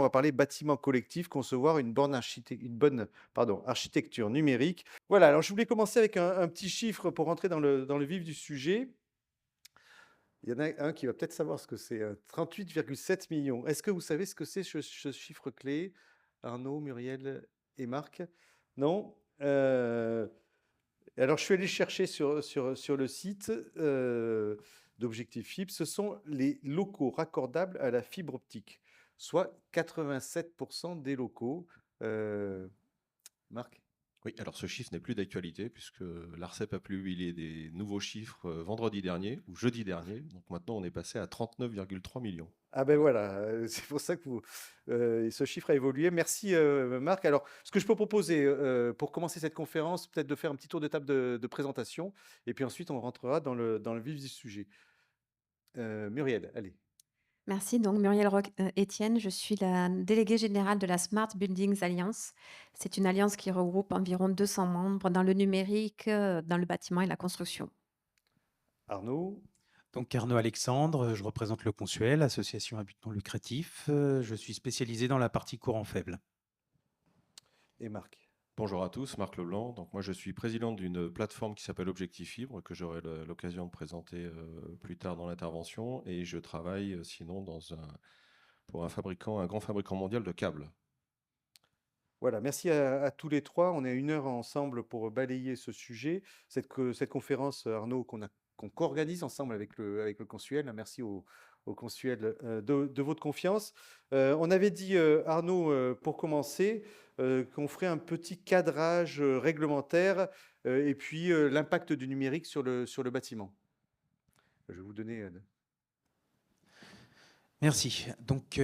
va parler bâtiment collectif, concevoir une bonne architecture numérique. Voilà, alors je voulais commencer avec un petit chiffre pour rentrer dans le vif du sujet. Il y en a un qui va peut-être savoir ce que c'est, 38,7 millions. Est-ce que vous savez ce que c'est ce chiffre clé? Arnaud, Muriel et Marc? Non? Alors je suis allé chercher sur le site, d'Objectif Fibre. Ce sont les locaux raccordables à la fibre optique, soit 87 des locaux. Heu, Marc? Oui, alors ce chiffre n'est plus d'actualité puisque l'ARCEP a publié des nouveaux chiffres vendredi dernier ou jeudi dernier. Donc maintenant, on est passé à 39,3 millions. Ah ben Voilà. voilà, c'est pour ça que ce chiffre a évolué. Merci, Marc. Alors, ce que je peux proposer, pour commencer cette conférence, peut-être de faire un petit tour de table de présentation et puis ensuite on rentrera dans le vif du sujet. Muriel, allez. Merci, donc Muriel Roch Etienne, je suis la déléguée générale de la Smart Buildings Alliance. C'est une alliance qui regroupe environ 200 membres dans le numérique, dans le bâtiment et la construction. Arnaud Donc Arnaud Alexandre, je représente le Consuel, association à but non lucratif. Je suis spécialisé dans la partie courant faible. et Marc. Bonjour à tous, Marc Leblanc. Donc moi, je suis président d'une plateforme qui s'appelle Objectif Fibre que j'aurai l'occasion de présenter plus tard dans l'intervention. Et je travaille sinon pour un grand fabricant mondial de câbles. Voilà, merci à tous les 3. On est à 1 heure ensemble pour balayer ce sujet. Cette conférence, Arnaud, qu'on co-organise ensemble avec le Consuel. Merci au Consuel de votre confiance. On avait dit, Arnaud, pour commencer, qu'on ferait un petit cadrage réglementaire et puis l'impact du numérique sur le bâtiment. Je vais vous donner... Merci. Donc,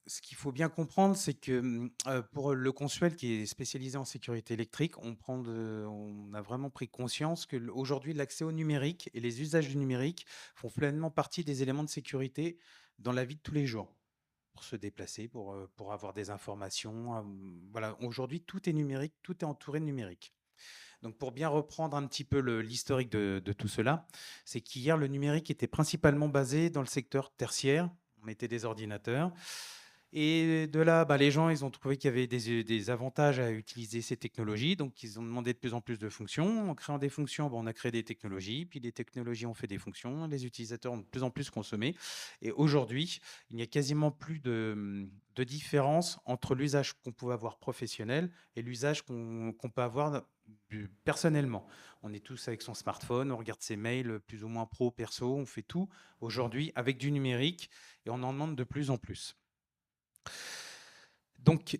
ce qu'il faut bien comprendre, c'est que pour le Consuel qui est spécialisé en sécurité électrique, on a vraiment pris conscience qu'aujourd'hui, l'accès au numérique et les usages du numérique font pleinement partie des éléments de sécurité dans la vie de tous les jours. Pour se déplacer, pour avoir des informations. Voilà, aujourd'hui, tout est numérique, tout est entouré de numérique. Donc, pour bien reprendre un petit peu l'historique de tout cela, c'est qu'hier, le numérique était principalement basé dans le secteur tertiaire. On mettait des ordinateurs. Et de là, les gens, ils ont trouvé qu'il y avait des avantages à utiliser ces technologies. Donc, ils ont demandé de plus en plus de fonctions. En créant des fonctions, on a créé des technologies. Puis les technologies ont fait des fonctions. Les utilisateurs ont de plus en plus consommé. Et aujourd'hui, il n'y a quasiment plus de différence entre l'usage qu'on pouvait avoir professionnel et l'usage qu'on peut avoir personnellement. On est tous avec son smartphone, on regarde ses mails plus ou moins pro, perso, on fait tout aujourd'hui avec du numérique et on en demande de plus en plus. Donc,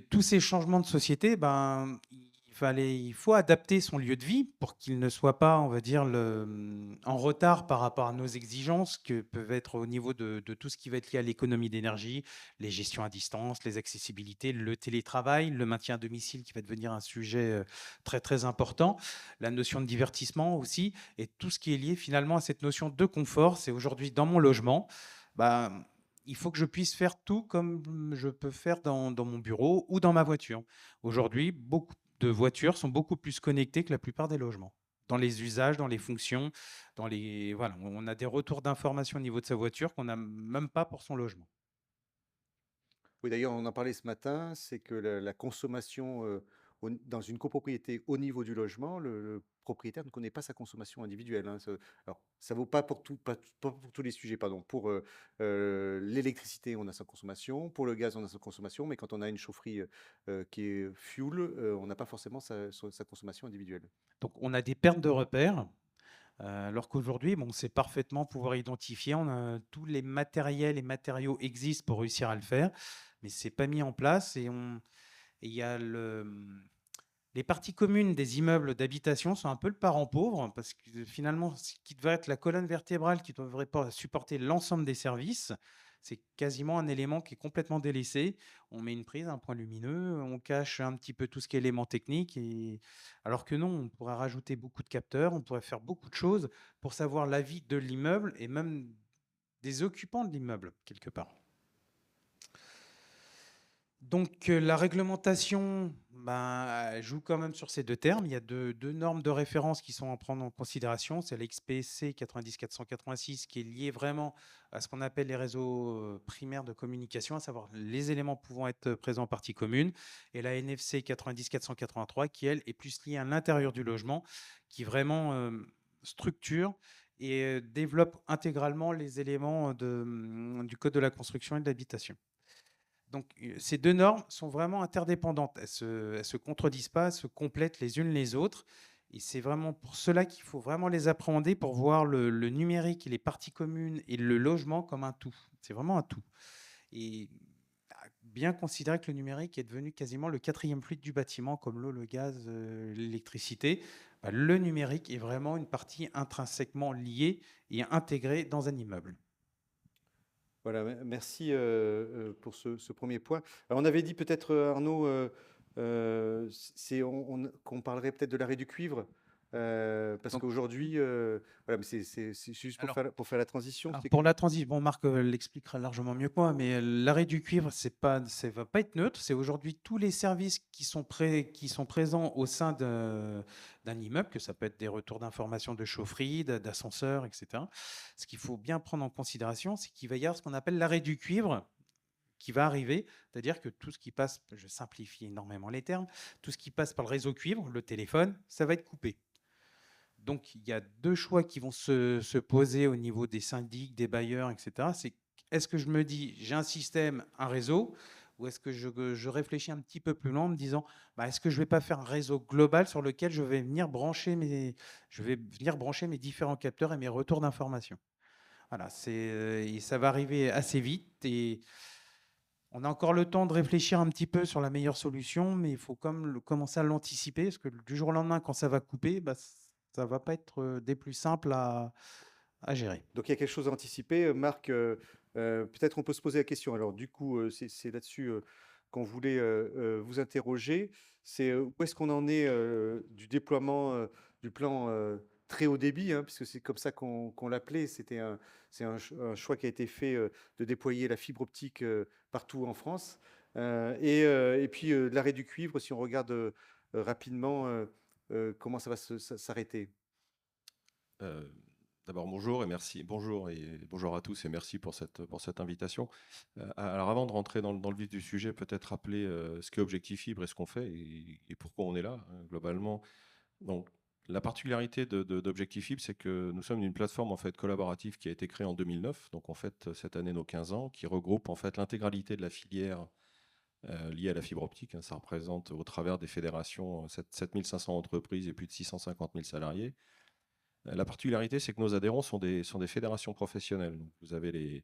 tous ces changements de société, il faut adapter son lieu de vie pour qu'il ne soit pas, on va dire, en retard par rapport à nos exigences que peuvent être au niveau de tout ce qui va être lié à l'économie d'énergie, les gestions à distance, les accessibilités, le télétravail, le maintien à domicile qui va devenir un sujet très très important, la notion de divertissement aussi, et tout ce qui est lié finalement à cette notion de confort. C'est aujourd'hui dans mon logement. Il faut que je puisse faire tout comme je peux faire dans mon bureau ou dans ma voiture. Aujourd'hui, beaucoup de voitures sont beaucoup plus connectées que la plupart des logements. Dans les usages, dans les fonctions, voilà, on a des retours d'informations au niveau de sa voiture qu'on n'a même pas pour son logement. Oui, d'ailleurs, on en parlait ce matin, c'est que la consommation dans une copropriété au niveau du logement, le propriétaire ne connaît pas sa consommation individuelle, hein. Alors, ça vaut pas pour pas pour tous les sujets, pardon. Pour l'électricité, on a sa consommation. Pour le gaz, on a sa consommation. Mais quand on a une chaufferie qui est fuel, on n'a pas forcément sa consommation individuelle. Donc, on a des pertes de repères. Alors qu'aujourd'hui, on sait parfaitement pouvoir identifier, tous les matériels et matériaux existent pour réussir à le faire, mais c'est pas mis en place et il y a les parties communes des immeubles d'habitation sont un peu le parent pauvre parce que finalement, ce qui devrait être la colonne vertébrale qui devrait supporter l'ensemble des services, c'est quasiment un élément qui est complètement délaissé. On met une prise, un point lumineux, on cache un petit peu tout ce qui est élément technique. Alors que non, on pourrait rajouter beaucoup de capteurs, on pourrait faire beaucoup de choses pour savoir la vie de l'immeuble et même des occupants de l'immeuble, quelque part. Donc, la réglementation, ben, elle joue quand même sur ces 2 termes. Il y a deux normes de référence qui sont à prendre en considération. C'est l'XPC 90-486 qui est lié vraiment à ce qu'on appelle les réseaux, primaires de communication, à savoir les éléments pouvant être présents en partie commune, et la NFC 90-483 qui, elle, est plus liée à l'intérieur du logement, qui vraiment, structure et développe intégralement les éléments du code de la construction et de l'habitation. Donc, ces 2 normes sont vraiment interdépendantes. Elles se contredisent pas, elles se complètent les unes les autres, et c'est vraiment pour cela qu'il faut vraiment les appréhender pour voir le numérique et les parties communes et le logement comme un tout. C'est vraiment un tout, et bien considérer que le numérique est devenu quasiment le 4e fluide du bâtiment, comme l'eau, le gaz, l'électricité. Bah, le numérique est vraiment une partie intrinsèquement liée et intégrée dans un immeuble. Voilà, merci pour ce premier point. Alors, on avait dit peut-être, Arnaud, qu'on parlerait peut-être de l'arrêt du cuivre, parce Donc, qu'aujourd'hui, voilà, mais c'est juste alors, pour faire la transition. Alors pour la transition, bon, Marc l'expliquera largement mieux que moi, mais l'arrêt du cuivre, ça va pas être neutre. C'est aujourd'hui tous les services qui sont présents au sein d'un immeuble, que ça peut être des retours d'informations de chaufferie, d'ascenseur, etc. Ce qu'il faut bien prendre en considération, c'est qu'il va y avoir ce qu'on appelle l'arrêt du cuivre qui va arriver, c'est-à-dire que tout ce qui passe, je simplifie énormément les termes, tout ce qui passe par le réseau cuivre, le téléphone, ça va être coupé. Donc, il y a 2 choix qui vont se poser au niveau des syndics, des bailleurs, etc. C'est, est-ce que je me dis, j'ai un système, un réseau, ou est-ce que je réfléchis un petit peu plus loin en me disant, bah, est-ce que je ne vais pas faire un réseau global sur lequel je vais venir brancher mes différents capteurs et mes retours d'informations. Voilà, et ça va arriver assez vite, et on a encore le temps de réfléchir un petit peu sur la meilleure solution, mais il faut commencer à l'anticiper, parce que du jour au lendemain, quand ça va couper, bah, ça va pas être des plus simples à gérer. Donc, il y a quelque chose à anticiper. Marc, peut-être on peut se poser la question. Alors, du coup, c'est là-dessus qu'on voulait vous interroger. C'est où est-ce qu'on en est du déploiement du plan très haut débit, hein, puisque c'est comme ça qu'on l'appelait. C'est un choix qui a été fait de déployer la fibre optique partout en France. Et puis, l'arrêt du cuivre, si on regarde rapidement comment ça va s'arrêter. Euh, D'abord, bonjour et merci. Bonjour et bonjour à tous et merci pour cette invitation. Alors, avant de rentrer dans le vif du sujet, peut-être rappeler ce qu'est Objectif Fibre et ce qu'on fait et pourquoi on est là, hein, globalement. Donc, la particularité d'Objectif Fibre, c'est que nous sommes une plateforme en fait collaborative qui a été créée en 2009, donc en fait cette année nos 15 ans, qui regroupe en fait l'intégralité de la filière liée à la fibre optique, hein. Ça représente au travers des fédérations 7500 entreprises et plus de 650 000 salariés. La particularité, c'est que nos adhérents sont des fédérations professionnelles. Donc, vous avez les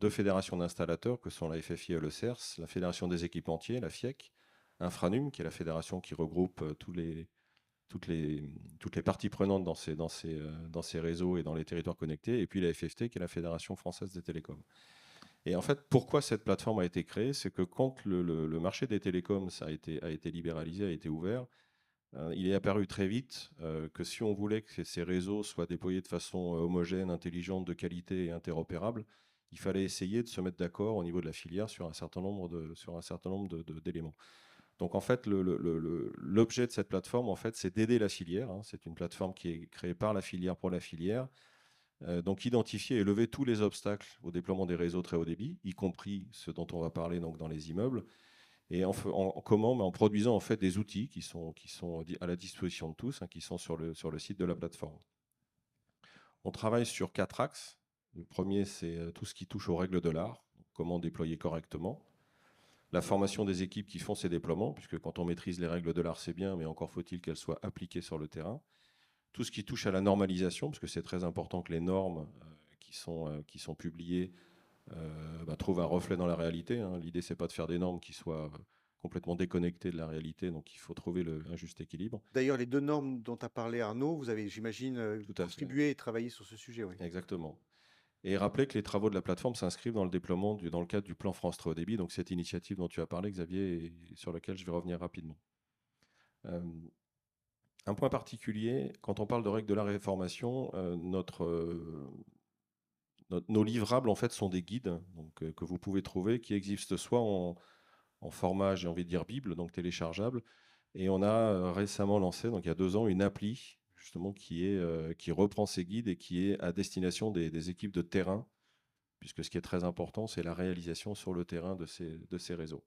2 fédérations d'installateurs que sont la FFI et le CERS, la fédération des équipementiers, la FIEC, Infranum, qui est la fédération qui regroupe toutes les parties prenantes dans ces réseaux et dans les territoires connectés, et puis la FFT, qui est la Fédération française des télécoms. Et en fait, pourquoi cette plateforme a été créée? C'est que quand le marché des télécoms a été libéralisé, a été ouvert, il est apparu très vite que si on voulait que ces réseaux soient déployés de façon homogène, intelligente, de qualité et interopérable, il fallait essayer de se mettre d'accord au niveau de la filière sur un certain nombre d'éléments. Donc en fait, l'objet de cette plateforme, en fait, c'est d'aider la filière, hein. C'est une plateforme qui est créée par la filière pour la filière. Donc identifier et lever tous les obstacles au déploiement des réseaux très haut débit, y compris ceux dont on va parler donc dans les immeubles. Et comment? En produisant en fait des outils qui sont à la disposition de tous, hein, qui sont sur le site de la plateforme. On travaille sur 4 axes. Le premier, c'est tout ce qui touche aux règles de l'art, comment déployer correctement. La formation des équipes qui font ces déploiements, puisque quand on maîtrise les règles de l'art, c'est bien, mais encore faut-il qu'elles soient appliquées sur le terrain. Tout ce qui touche à la normalisation, parce que c'est très important que les normes qui sont publiées trouve un reflet dans la réalité, hein. L'idée, c'est pas de faire des normes qui soient complètement déconnectées de la réalité, donc il faut trouver un juste équilibre. D'ailleurs, les 2 normes dont a parlé Arnaud, vous avez, j'imagine, Tout à fait. contribué et travaillé sur ce sujet, oui. Exactement. Et rappeler que les travaux de la plateforme s'inscrivent dans le déploiement dans le cadre du plan France Très Haut Débit, donc cette initiative dont tu as parlé, Xavier, et sur laquelle je vais revenir rapidement. Un point particulier, quand on parle de règles de la réformation, nos livrables en fait sont des guides donc, que vous pouvez trouver, qui existent soit en format, j'ai envie de dire Bible, donc téléchargeable. Et on a récemment lancé, donc il y a 2 ans, une appli justement qui reprend ces guides et qui est à destination des équipes de terrain, puisque ce qui est très important, c'est la réalisation sur le terrain de ces réseaux.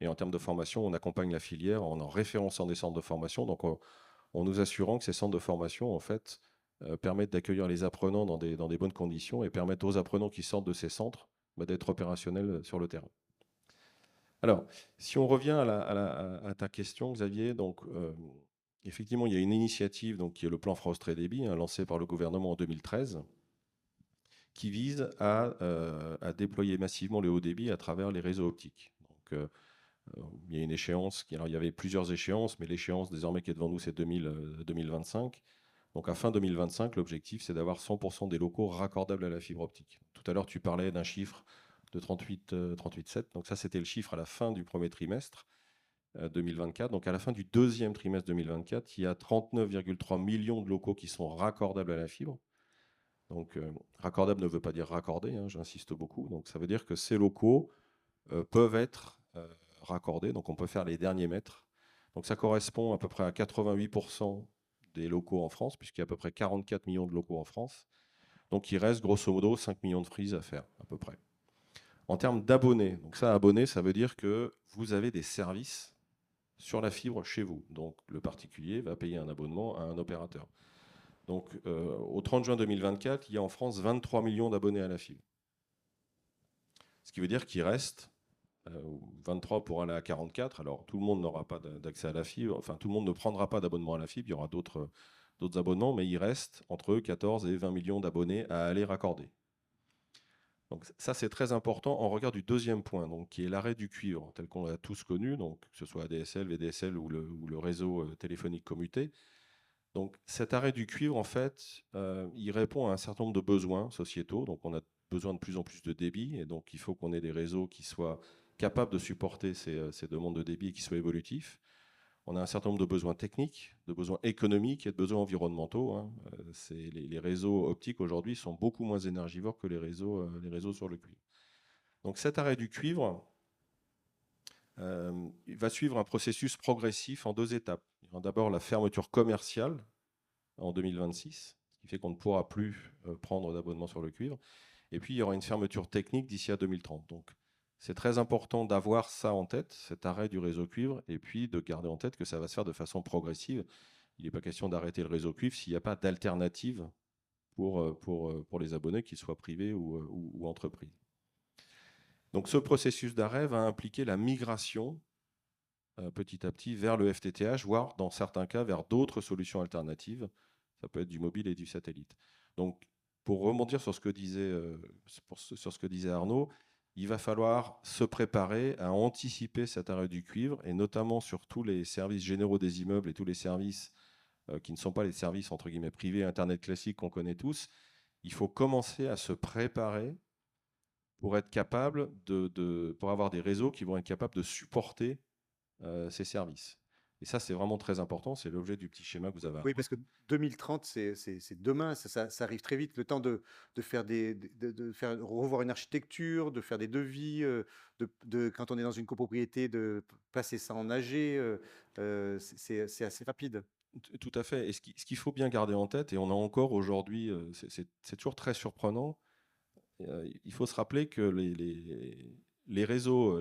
Et en termes de formation, on accompagne la filière en référençant des centres de formation, donc en nous assurant que ces centres de formation, en fait, permettent d'accueillir les apprenants dans des bonnes conditions et permettent aux apprenants qui sortent de ces centres d'être opérationnels sur le terrain. Alors, si on revient à ta question, Xavier, donc effectivement, il y a une initiative donc, qui est le plan France Très Débit, lancé par le gouvernement en 2013, qui vise à déployer massivement le haut débit à travers les réseaux optiques. Donc, il y a une échéance, alors il y avait plusieurs échéances, mais l'échéance désormais qui est devant nous, c'est 2025. Donc à fin 2025, l'objectif, c'est d'avoir 100% des locaux raccordables à la fibre optique. Tout à l'heure, tu parlais d'un chiffre de 38,7. Donc ça, c'était le chiffre à la fin du premier trimestre 2024. Donc à la fin du deuxième trimestre 2024, il y a 39,3 millions de locaux qui sont raccordables à la fibre. Donc raccordable ne veut pas dire raccordé, j'insiste beaucoup. Donc ça veut dire que ces locaux peuvent être raccordés, donc on peut faire les derniers mètres. Donc ça correspond à peu près à 88% des locaux en France, puisqu'il y a à peu près 44 millions de locaux en France. Donc il reste grosso modo 5 millions de frises à faire, à peu près. En termes d'abonnés, donc ça, abonnés, ça veut dire que vous avez des services sur la fibre chez vous. Donc le particulier va payer un abonnement à un opérateur. Donc au 30 juin 2024, il y a en France 23 millions d'abonnés à la fibre. Ce qui veut dire qu'il reste 23 pour aller à 44. Alors, tout le monde n'aura pas d'accès à la fibre. Enfin, tout le monde ne prendra pas d'abonnement à la fibre. Il y aura d'autres abonnements, mais il reste entre 14 et 20 millions d'abonnés à aller raccorder. Donc, ça, c'est très important en regard du deuxième point, donc, qui est l'arrêt du cuivre, tel qu'on l'a tous connu, donc, que ce soit ADSL, VDSL ou le réseau téléphonique commuté. Donc, cet arrêt du cuivre, en fait, il répond à un certain nombre de besoins sociétaux. Donc, on a besoin de plus en plus de débit, et donc il faut qu'on ait des réseaux qui soient capables de supporter ces demandes de débit et qui soient évolutifs. On a un certain nombre de besoins techniques, de besoins économiques et de besoins environnementaux. Les réseaux optiques aujourd'hui sont beaucoup moins énergivores que les réseaux sur le cuivre. Donc cet arrêt du cuivre il va suivre un processus progressif en 2 étapes. Il y aura d'abord la fermeture commerciale en 2026, ce qui fait qu'on ne pourra plus prendre d'abonnement sur le cuivre. Et puis, il y aura une fermeture technique d'ici à 2030. Donc, c'est très important d'avoir ça en tête, cet arrêt du réseau cuivre, et puis de garder en tête que ça va se faire de façon progressive. Il n'est pas question d'arrêter le réseau cuivre s'il n'y a pas d'alternative pour les abonnés, qu'ils soient privés ou entreprises. Donc, ce processus d'arrêt va impliquer la migration petit à petit vers le FTTH, voire dans certains cas vers d'autres solutions alternatives. Ça peut être du mobile et du satellite. Donc, pour rebondir sur ce que disait Arnaud, il va falloir se préparer à anticiper cet arrêt du cuivre, et notamment sur tous les services généraux des immeubles et tous les services qui ne sont pas les services entre guillemets privés, Internet classique qu'on connaît tous. Il faut commencer à se préparer pour être capable pour avoir des réseaux qui vont être capables de supporter ces services. Et ça, c'est vraiment très important. C'est l'objet du petit schéma que vous avez. Oui, parce que 2030, c'est demain, ça arrive très vite. Le temps de faire de faire revoir une architecture, de faire des devis, quand on est dans une copropriété, de passer ça en AG, c'est assez rapide. Tout à fait. Et ce qu'il faut bien garder en tête, et on a encore aujourd'hui, c'est toujours très surprenant, il faut se rappeler que les réseaux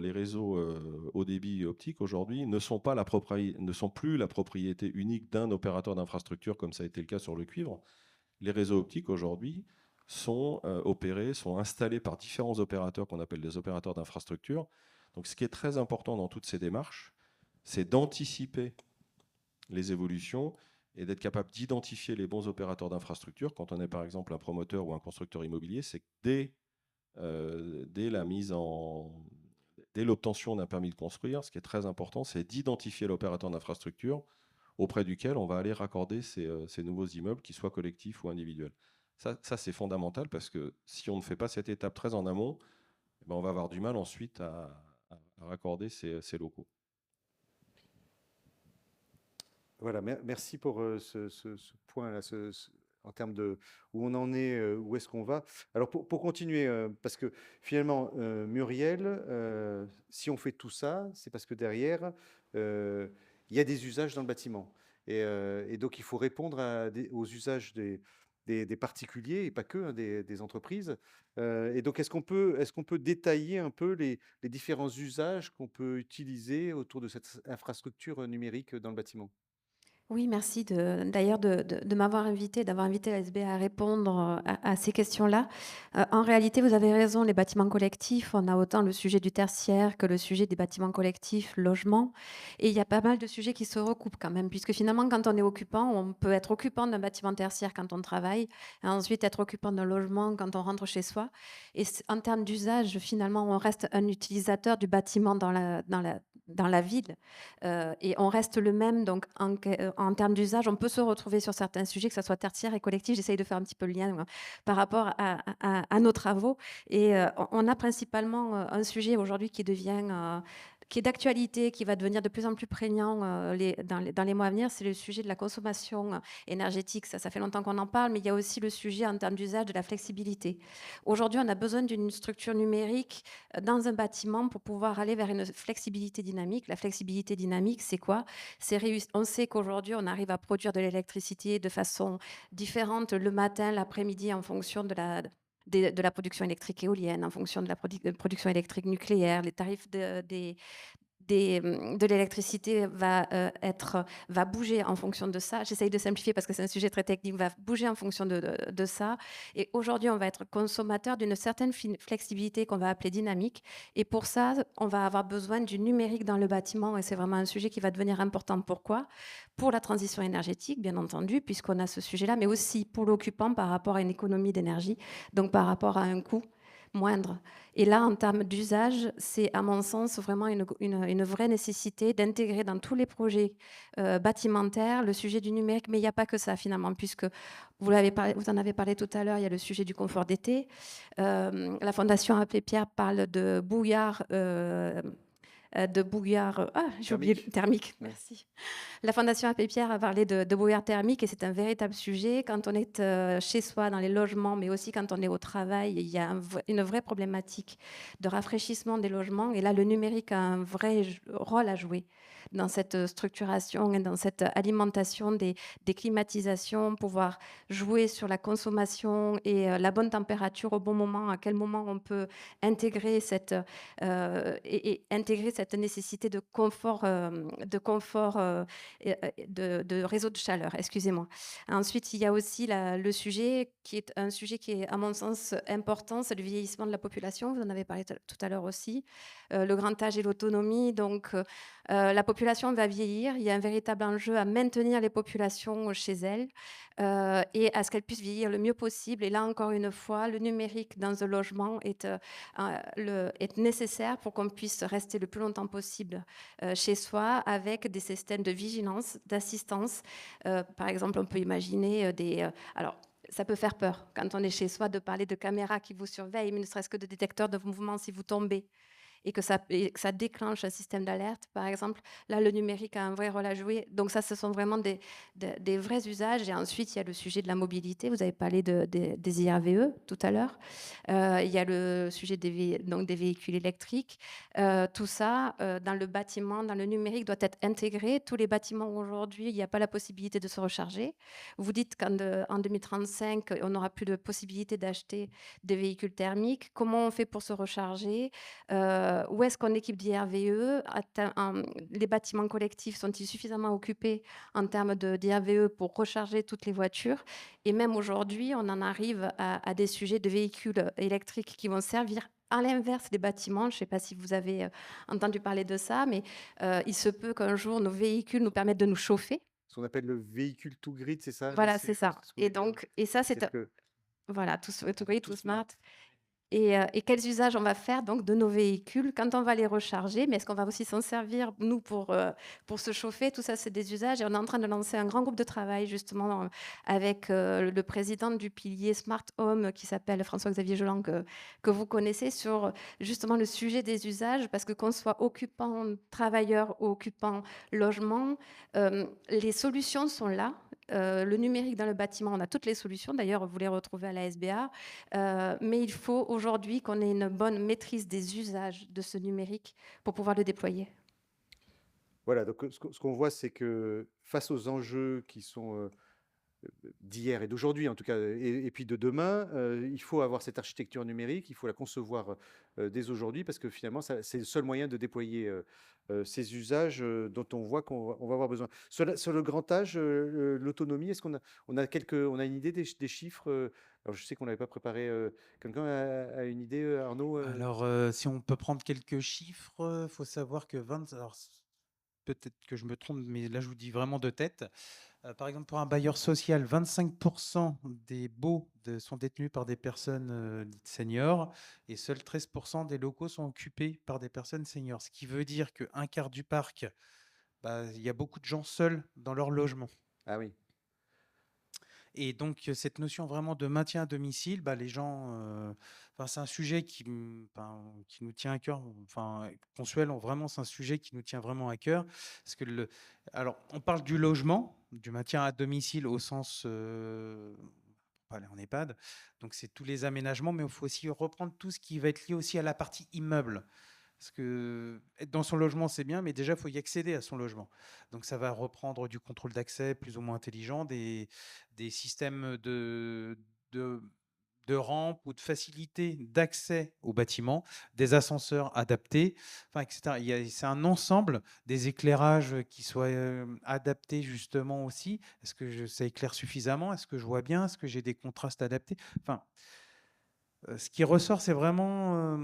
haut débit optique aujourd'hui ne sont plus la propriété unique d'un opérateur d'infrastructure comme ça a été le cas sur le cuivre. Les réseaux optiques aujourd'hui sont opérés, sont installés par différents opérateurs qu'on appelle des opérateurs d'infrastructure. Donc ce qui est très important dans toutes ces démarches, c'est d'anticiper les évolutions et d'être capable d'identifier les bons opérateurs d'infrastructure. Quand on est par exemple un promoteur ou un constructeur immobilier, c'est que dès l'obtention d'un permis de construire, ce qui est très important, c'est d'identifier l'opérateur d'infrastructure auprès duquel on va aller raccorder ces nouveaux immeubles, qu'ils soient collectifs ou individuels. Ça c'est fondamental, parce que si on ne fait pas cette étape très en amont, on va avoir du mal ensuite à raccorder ces locaux. Voilà, merci pour ce point-là. en termes de où on en est, où est-ce qu'on va. Alors pour continuer, parce que finalement, Muriel, si on fait tout ça, c'est parce que derrière, il y a des usages dans le bâtiment. Et donc il faut répondre aux usages des particuliers et pas que, hein, des entreprises. Et donc est-ce qu'on peut détailler un peu les différents usages qu'on peut utiliser autour de cette infrastructure numérique dans le bâtiment? Oui, merci d'ailleurs de m'avoir invité, d'avoir invité l'ASB à répondre à ces questions-là. En réalité, vous avez raison, les bâtiments collectifs, on a autant le sujet du tertiaire que le sujet des bâtiments collectifs, logement. Et il y a pas mal de sujets qui se recoupent quand même, puisque finalement, quand on est occupant, on peut être occupant d'un bâtiment tertiaire quand on travaille, et ensuite être occupant d'un logement quand on rentre chez soi. Et en termes d'usage, finalement, on reste un utilisateur du bâtiment dans la ville. Et on reste le même, donc en termes d'usage, on peut se retrouver sur certains sujets, que ce soit tertiaire et collectif. J'essaye de faire un petit peu le lien par rapport à nos travaux. Et on a principalement un sujet aujourd'hui qui est d'actualité, qui va devenir de plus en plus prégnant dans les mois à venir, c'est le sujet de la consommation énergétique. Ça fait longtemps qu'on en parle, mais il y a aussi le sujet en termes d'usage de la flexibilité. Aujourd'hui, on a besoin d'une structure numérique dans un bâtiment pour pouvoir aller vers une flexibilité dynamique. La flexibilité dynamique, c'est quoi? On sait qu'aujourd'hui, on arrive à produire de l'électricité de façon différente le matin, l'après-midi, en fonction de la production électrique éolienne, en fonction de la production électrique nucléaire, les tarifs de l'électricité va bouger en fonction de ça. J'essaye de simplifier parce que c'est un sujet très technique, va bouger en fonction de ça. Et aujourd'hui, on va être consommateur d'une certaine flexibilité qu'on va appeler dynamique. Et pour ça, on va avoir besoin du numérique dans le bâtiment. Et c'est vraiment un sujet qui va devenir important. Pourquoi? Pour la transition énergétique, bien entendu, puisqu'on a ce sujet-là, mais aussi pour l'occupant par rapport à une économie d'énergie, donc par rapport à un coût moindre. Et là, en termes d'usage, c'est à mon sens vraiment une vraie nécessité d'intégrer dans tous les projets bâtimentaires le sujet du numérique. Mais il n'y a pas que ça finalement, puisque vous en avez parlé tout à l'heure, il y a le sujet du confort d'été. La Fondation Abbé Pierre parle de brouillard. J'ai oublié le thermique, Ouais. merci. La Fondation Abbé Pierre a parlé de brouillard thermique et c'est un véritable sujet. Quand on est chez soi, dans les logements, mais aussi quand on est au travail, il y a une vraie problématique de rafraîchissement des logements. Et là, le numérique a un vrai rôle à jouer dans cette structuration et dans cette alimentation des climatisations, pouvoir jouer sur la consommation et la bonne température au bon moment, à quel moment on peut intégrer et intégrer cette nécessité de confort, de réseau de chaleur, excusez-moi. Ensuite, il y a aussi le sujet qui est un sujet qui est, à mon sens, important, c'est le vieillissement de la population. Vous en avez parlé tout à l'heure aussi. Le grand âge et l'autonomie. Donc, la population va vieillir. Il y a un véritable enjeu à maintenir les populations chez elles et à ce qu'elles puissent vieillir le mieux possible. Et là, encore une fois, le numérique dans un logement est nécessaire pour qu'on puisse rester le plus longtemps possible chez soi avec des systèmes de vigilance, d'assistance. Par exemple, on peut imaginer alors, ça peut faire peur quand on est chez soi de parler de caméras qui vous surveillent, mais ne serait-ce que de détecteurs de mouvement si vous tombez et que ça déclenche un système d'alerte, par exemple. Là, le numérique a un vrai rôle à jouer. Donc ça, ce sont vraiment des vrais usages. Et ensuite, il y a le sujet de la mobilité. Vous avez parlé des IRVE tout à l'heure. Il y a le sujet donc des véhicules électriques. Tout ça, dans le bâtiment, dans le numérique, doit être intégré. Tous les bâtiments aujourd'hui, il n'y a pas la possibilité de se recharger. Vous dites qu'en 2035, on n'aura plus de possibilité d'acheter des véhicules thermiques. Comment on fait pour se recharger? Où est-ce qu'on équipe d'IRVE? Les bâtiments collectifs sont-ils suffisamment occupés en termes d'IRVE pour recharger toutes les voitures? Et même aujourd'hui, on en arrive à des sujets de véhicules électriques qui vont servir à l'inverse des bâtiments. Je ne sais pas si vous avez entendu parler de ça, mais il se peut qu'un jour, nos véhicules nous permettent de nous chauffer. Ce qu'on appelle le véhicule to grid, c'est ça? Voilà, c'est ça. Et donc, et ça, c'est... Voilà, tout grid, tout smart. Et quels usages on va faire donc de nos véhicules quand on va les recharger, mais est-ce qu'on va aussi s'en servir, nous, pour se chauffer? Tout ça, c'est des usages. Et on est en train de lancer un grand groupe de travail, justement, avec le président du pilier Smart Home, qui s'appelle François-Xavier Jolan, que vous connaissez, sur justement le sujet des usages, parce que qu'on soit occupant travailleur ou occupant logement, les solutions sont là. le numérique dans le bâtiment, on a toutes les solutions. D'ailleurs, vous les retrouvez à la SBA. Mais il faut aujourd'hui qu'on ait une bonne maîtrise des usages de ce numérique pour pouvoir le déployer. Voilà, donc ce qu'on voit, c'est que face aux enjeux qui sont d'hier et d'aujourd'hui en tout cas, et puis de demain, il faut avoir cette architecture numérique, il faut la concevoir dès aujourd'hui parce que finalement, c'est le seul moyen de déployer ces usages dont on voit on va avoir besoin. Sur le grand âge, l'autonomie, est-ce on a une idée des chiffres alors je sais qu'on n'avait pas préparé, quelqu'un a une idée, Arnaud Alors, si on peut prendre quelques chiffres, il faut savoir que 20 alors peut-être que je me trompe, mais là, je vous dis vraiment de tête. Par exemple, pour un bailleur social, 25 des baux sont détenus par des personnes dites seniors et seuls 13 des locaux sont occupés par des personnes seniors. Ce qui veut dire qu'un quart du parc, bah, il y a beaucoup de gens seuls dans leur logement. Ah oui. Et donc, cette notion vraiment de maintien à domicile, bah, les gens, enfin, c'est un sujet qui nous tient à cœur. Enfin, Consuel, vraiment, c'est un sujet qui nous tient vraiment à cœur. Parce que alors, on parle du logement, du maintien à domicile au sens, pas aller en EHPAD. Donc, c'est tous les aménagements, mais il faut aussi reprendre tout ce qui va être lié aussi à la partie immeuble. Parce que être dans son logement, c'est bien, mais déjà, il faut y accéder à son logement. Donc, ça va reprendre du contrôle d'accès plus ou moins intelligent, des systèmes de rampes ou de facilité d'accès au bâtiment, des ascenseurs adaptés, enfin, etc. C'est un ensemble des éclairages qui soient adaptés justement aussi. Est-ce que ça éclaire suffisamment? Est-ce que je vois bien? Est-ce que j'ai des contrastes adaptés? Enfin, ce qui ressort, c'est vraiment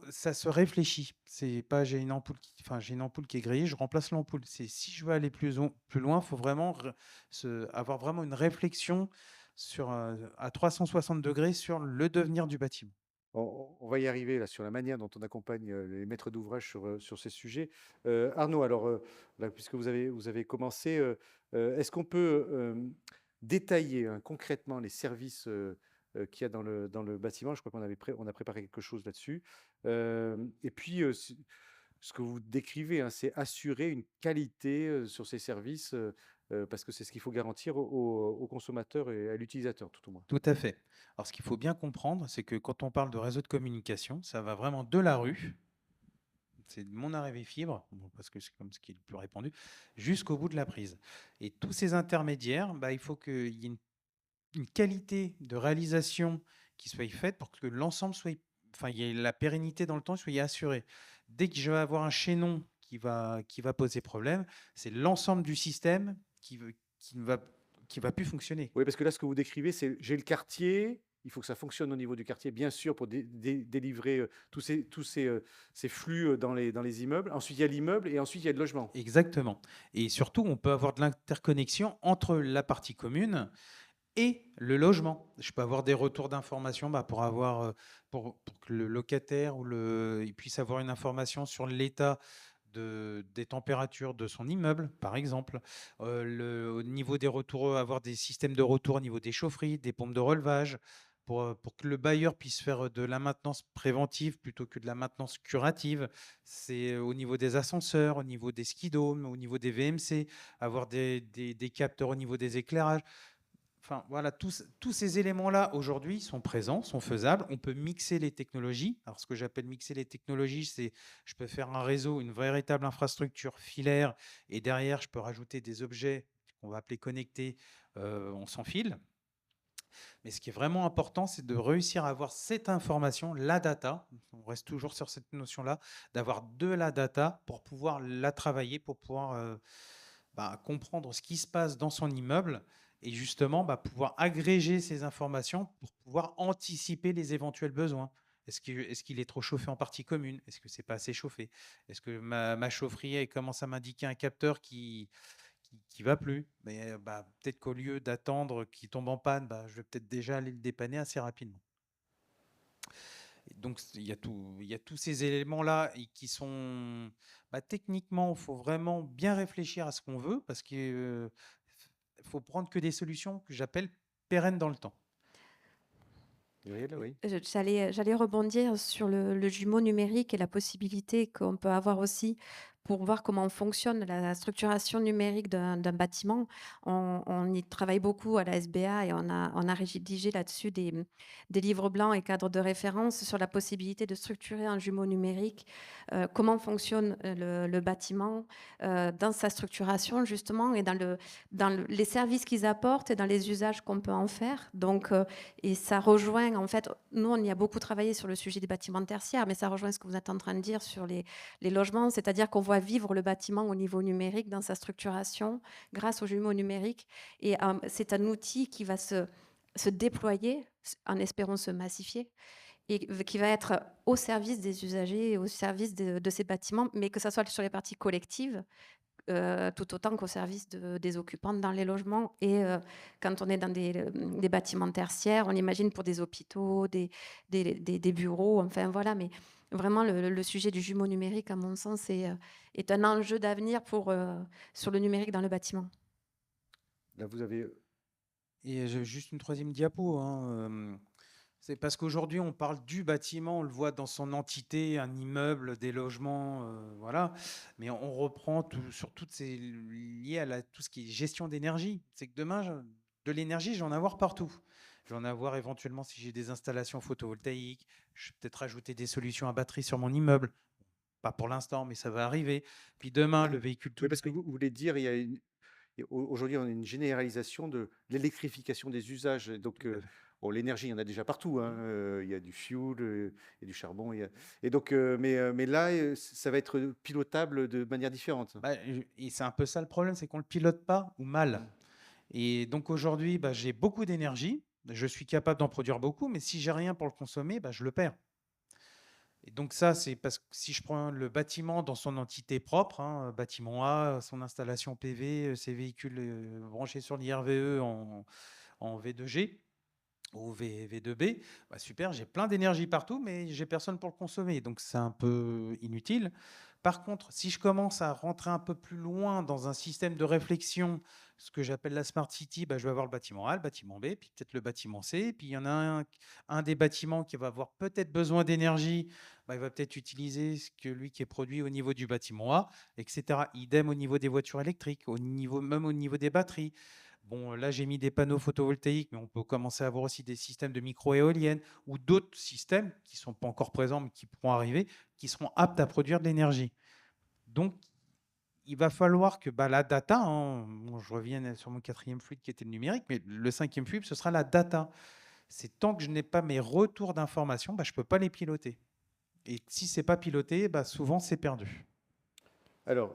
ça se réfléchit. C'est pas j'ai une ampoule j'ai une ampoule qui est grillée, je remplace l'ampoule. C'est si je veux aller plus loin, il faut vraiment avoir vraiment une réflexion à 360 degrés sur le devenir du bâtiment. On va y arriver là sur la manière dont on accompagne les maîtres d'ouvrage sur ces sujets. Arnaud, alors là, puisque vous avez commencé, est-ce qu'on peut détailler hein, concrètement les services qu'il y a dans le bâtiment? Je crois on a préparé quelque chose là-dessus. Et puis, ce que vous décrivez, hein, c'est assurer une qualité sur ces services parce que c'est ce qu'il faut garantir aux consommateurs et à l'utilisateur, tout au moins. Tout à fait. Alors, ce qu'il faut bien comprendre, c'est que quand on parle de réseau de communication, ça va vraiment de la rue, c'est de mon arrivée fibre, bon, parce que c'est comme ce qui est le plus répandu, jusqu'au bout de la prise. Et tous ces intermédiaires, bah, il faut qu'il y ait une qualité de réalisation qui soit faite pour que l'ensemble soit, enfin, il y ait la pérennité dans le temps soit assurée. Dès que je vais avoir un chaînon qui va poser problème, c'est l'ensemble du système qui ne va, qui va plus fonctionner. Oui, parce que là, ce que vous décrivez, c'est j'ai le quartier, il faut que ça fonctionne au niveau du quartier, bien sûr, pour délivrer ces flux dans les immeubles. Ensuite, il y a l'immeuble et ensuite, il y a le logement. Exactement. Et surtout, on peut avoir de l'interconnexion entre la partie commune et le logement. Je peux avoir des retours d'informations pour que le locataire il puisse avoir une information sur l'état des températures de son immeuble, par exemple. Au niveau des retours, avoir des systèmes de retour au niveau des chaufferies, des pompes de relevage, pour que le bailleur puisse faire de la maintenance préventive plutôt que de la maintenance curative. C'est au niveau des ascenseurs, au niveau des skidomes, au niveau des VMC, avoir des capteurs au niveau des éclairages. Enfin, voilà, tous ces éléments-là, aujourd'hui, sont présents, sont faisables. On peut mixer les technologies. Alors, ce que j'appelle mixer les technologies, c'est je peux faire un réseau, une véritable infrastructure filaire, et derrière, je peux rajouter des objets qu'on va appeler connectés, on sans fil. Mais ce qui est vraiment important, c'est de réussir à avoir cette information, la data, on reste toujours sur cette notion-là, d'avoir de la data pour pouvoir la travailler, pour pouvoir comprendre ce qui se passe dans son immeuble et justement pouvoir agréger ces informations pour pouvoir anticiper les éventuels besoins. Est-ce qu'il est trop chauffé en partie commune? Est-ce que c'est pas assez chauffé? Est-ce que ma chaufferie elle commence à m'indiquer un capteur qui va plus? Mais peut-être qu'au lieu d'attendre qu'il tombe en panne, je vais peut-être déjà aller le dépanner assez rapidement. Et donc, il y a tous ces éléments-là qui sont techniquement, il faut vraiment bien réfléchir à ce qu'on veut parce qu'il faut prendre que des solutions que j'appelle pérennes dans le temps. Gabriel, oui. J'allais rebondir sur le jumeau numérique et la possibilité qu'on peut avoir aussi pour voir comment fonctionne la structuration numérique d'un bâtiment. On y travaille beaucoup à la SBA et on a rédigé là-dessus des livres blancs et cadres de référence sur la possibilité de structurer un jumeau numérique, comment fonctionne le bâtiment dans sa structuration justement et les services qu'ils apportent et dans les usages qu'on peut en faire. Donc, et ça rejoint, en fait, nous, on y a beaucoup travaillé sur le sujet des bâtiments tertiaires, mais ça rejoint ce que vous êtes en train de dire sur les logements, c'est-à-dire qu'on voit vivre le bâtiment au niveau numérique dans sa structuration grâce aux jumeaux numériques. Et c'est un outil qui va se déployer, en espérant se massifier, et qui va être au service des usagers, au service de ces bâtiments, mais que ça soit sur les parties collectives, tout autant qu'au service des occupants dans les logements. Et quand on est dans des bâtiments tertiaires, on imagine pour des hôpitaux, des bureaux, enfin voilà. Mais vraiment, le sujet du jumeau numérique, à mon sens, est un enjeu d'avenir sur le numérique dans le bâtiment. Là, vous avez... Et j'ai juste une troisième diapo, hein, c'est parce qu'aujourd'hui, on parle du bâtiment, on le voit dans son entité, un immeuble, des logements, voilà. Mais on reprend sur toutes ces liées à tout ce qui est gestion d'énergie. C'est que demain, de l'énergie, je vais en avoir partout. Je vais en avoir éventuellement si j'ai des installations photovoltaïques. Je vais peut-être rajouter des solutions à batterie sur mon immeuble. Pas pour l'instant, mais ça va arriver. Puis demain, le véhicule tout Oui, parce que vous voulez dire, aujourd'hui, on a une généralisation de l'électrification des usages. Donc, bon, l'énergie, il y en a déjà partout, hein. Il y a du fuel, il y a du charbon. Et donc, mais là, ça va être pilotable de manière différente. Bah, et c'est un peu ça le problème, c'est qu'on ne le pilote pas ou mal. Et donc aujourd'hui, bah, j'ai beaucoup d'énergie, je suis capable d'en produire beaucoup, mais si j'ai rien pour le consommer, bah, je le perds. Et donc ça, c'est parce que si je prends le bâtiment dans son entité propre, hein, bâtiment A, son installation PV, ses véhicules branchés sur l'IRVE en V2G ou V2B, bah super, j'ai plein d'énergie partout, mais j'ai personne pour le consommer, donc c'est un peu inutile. Par contre, si je commence à rentrer un peu plus loin dans un système de réflexion, ce que j'appelle la Smart City, bah, je vais avoir le bâtiment A, le bâtiment B, puis peut-être le bâtiment C, puis il y en a un des bâtiments qui va avoir peut-être besoin d'énergie, bah, il va peut-être utiliser ce que lui qui est produit au niveau du bâtiment A, etc. Idem au niveau des voitures électriques, même au niveau des batteries. Bon, là, j'ai mis des panneaux photovoltaïques, mais on peut commencer à avoir aussi des systèmes de micro-éoliennes ou d'autres systèmes qui ne sont pas encore présents, mais qui pourront arriver, qui seront aptes à produire de l'énergie. Donc, il va falloir que la data, hein, je reviens sur mon 4e fluide qui était le numérique, mais le 5e fluide, ce sera la data. C'est tant que je n'ai pas mes retours d'informations, je ne peux pas les piloter. Et si ce n'est pas piloté, souvent, c'est perdu. Alors,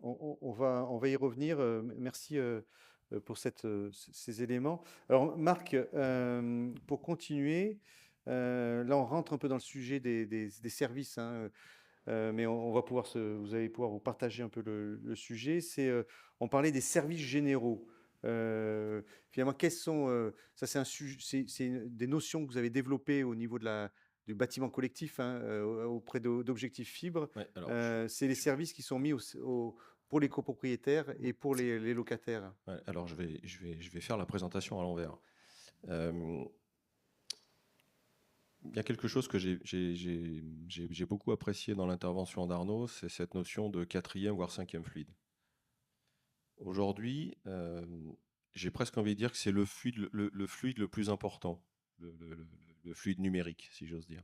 on va y revenir. Merci pour ces éléments. Alors, Marc, pour continuer, là, on rentre un peu dans le sujet des services, hein, mais on va pouvoir vous allez pouvoir vous partager un peu le sujet. On parlait des services généraux. Finalement, quels sont... ça, c'est des notions que vous avez développées au niveau du bâtiment collectif, hein, auprès d'Objectif Fibre. Ouais, alors, c'est les services qui sont mis pour les copropriétaires et pour les locataires. ouais, alors je vais faire la présentation à l'envers. Il y a quelque chose que j'ai beaucoup apprécié dans l'intervention d'Arnaud, c'est cette notion de 4e voire 5e fluide. Aujourd'hui, j'ai presque envie de dire que c'est le fluide le plus important, le fluide numérique, si j'ose dire.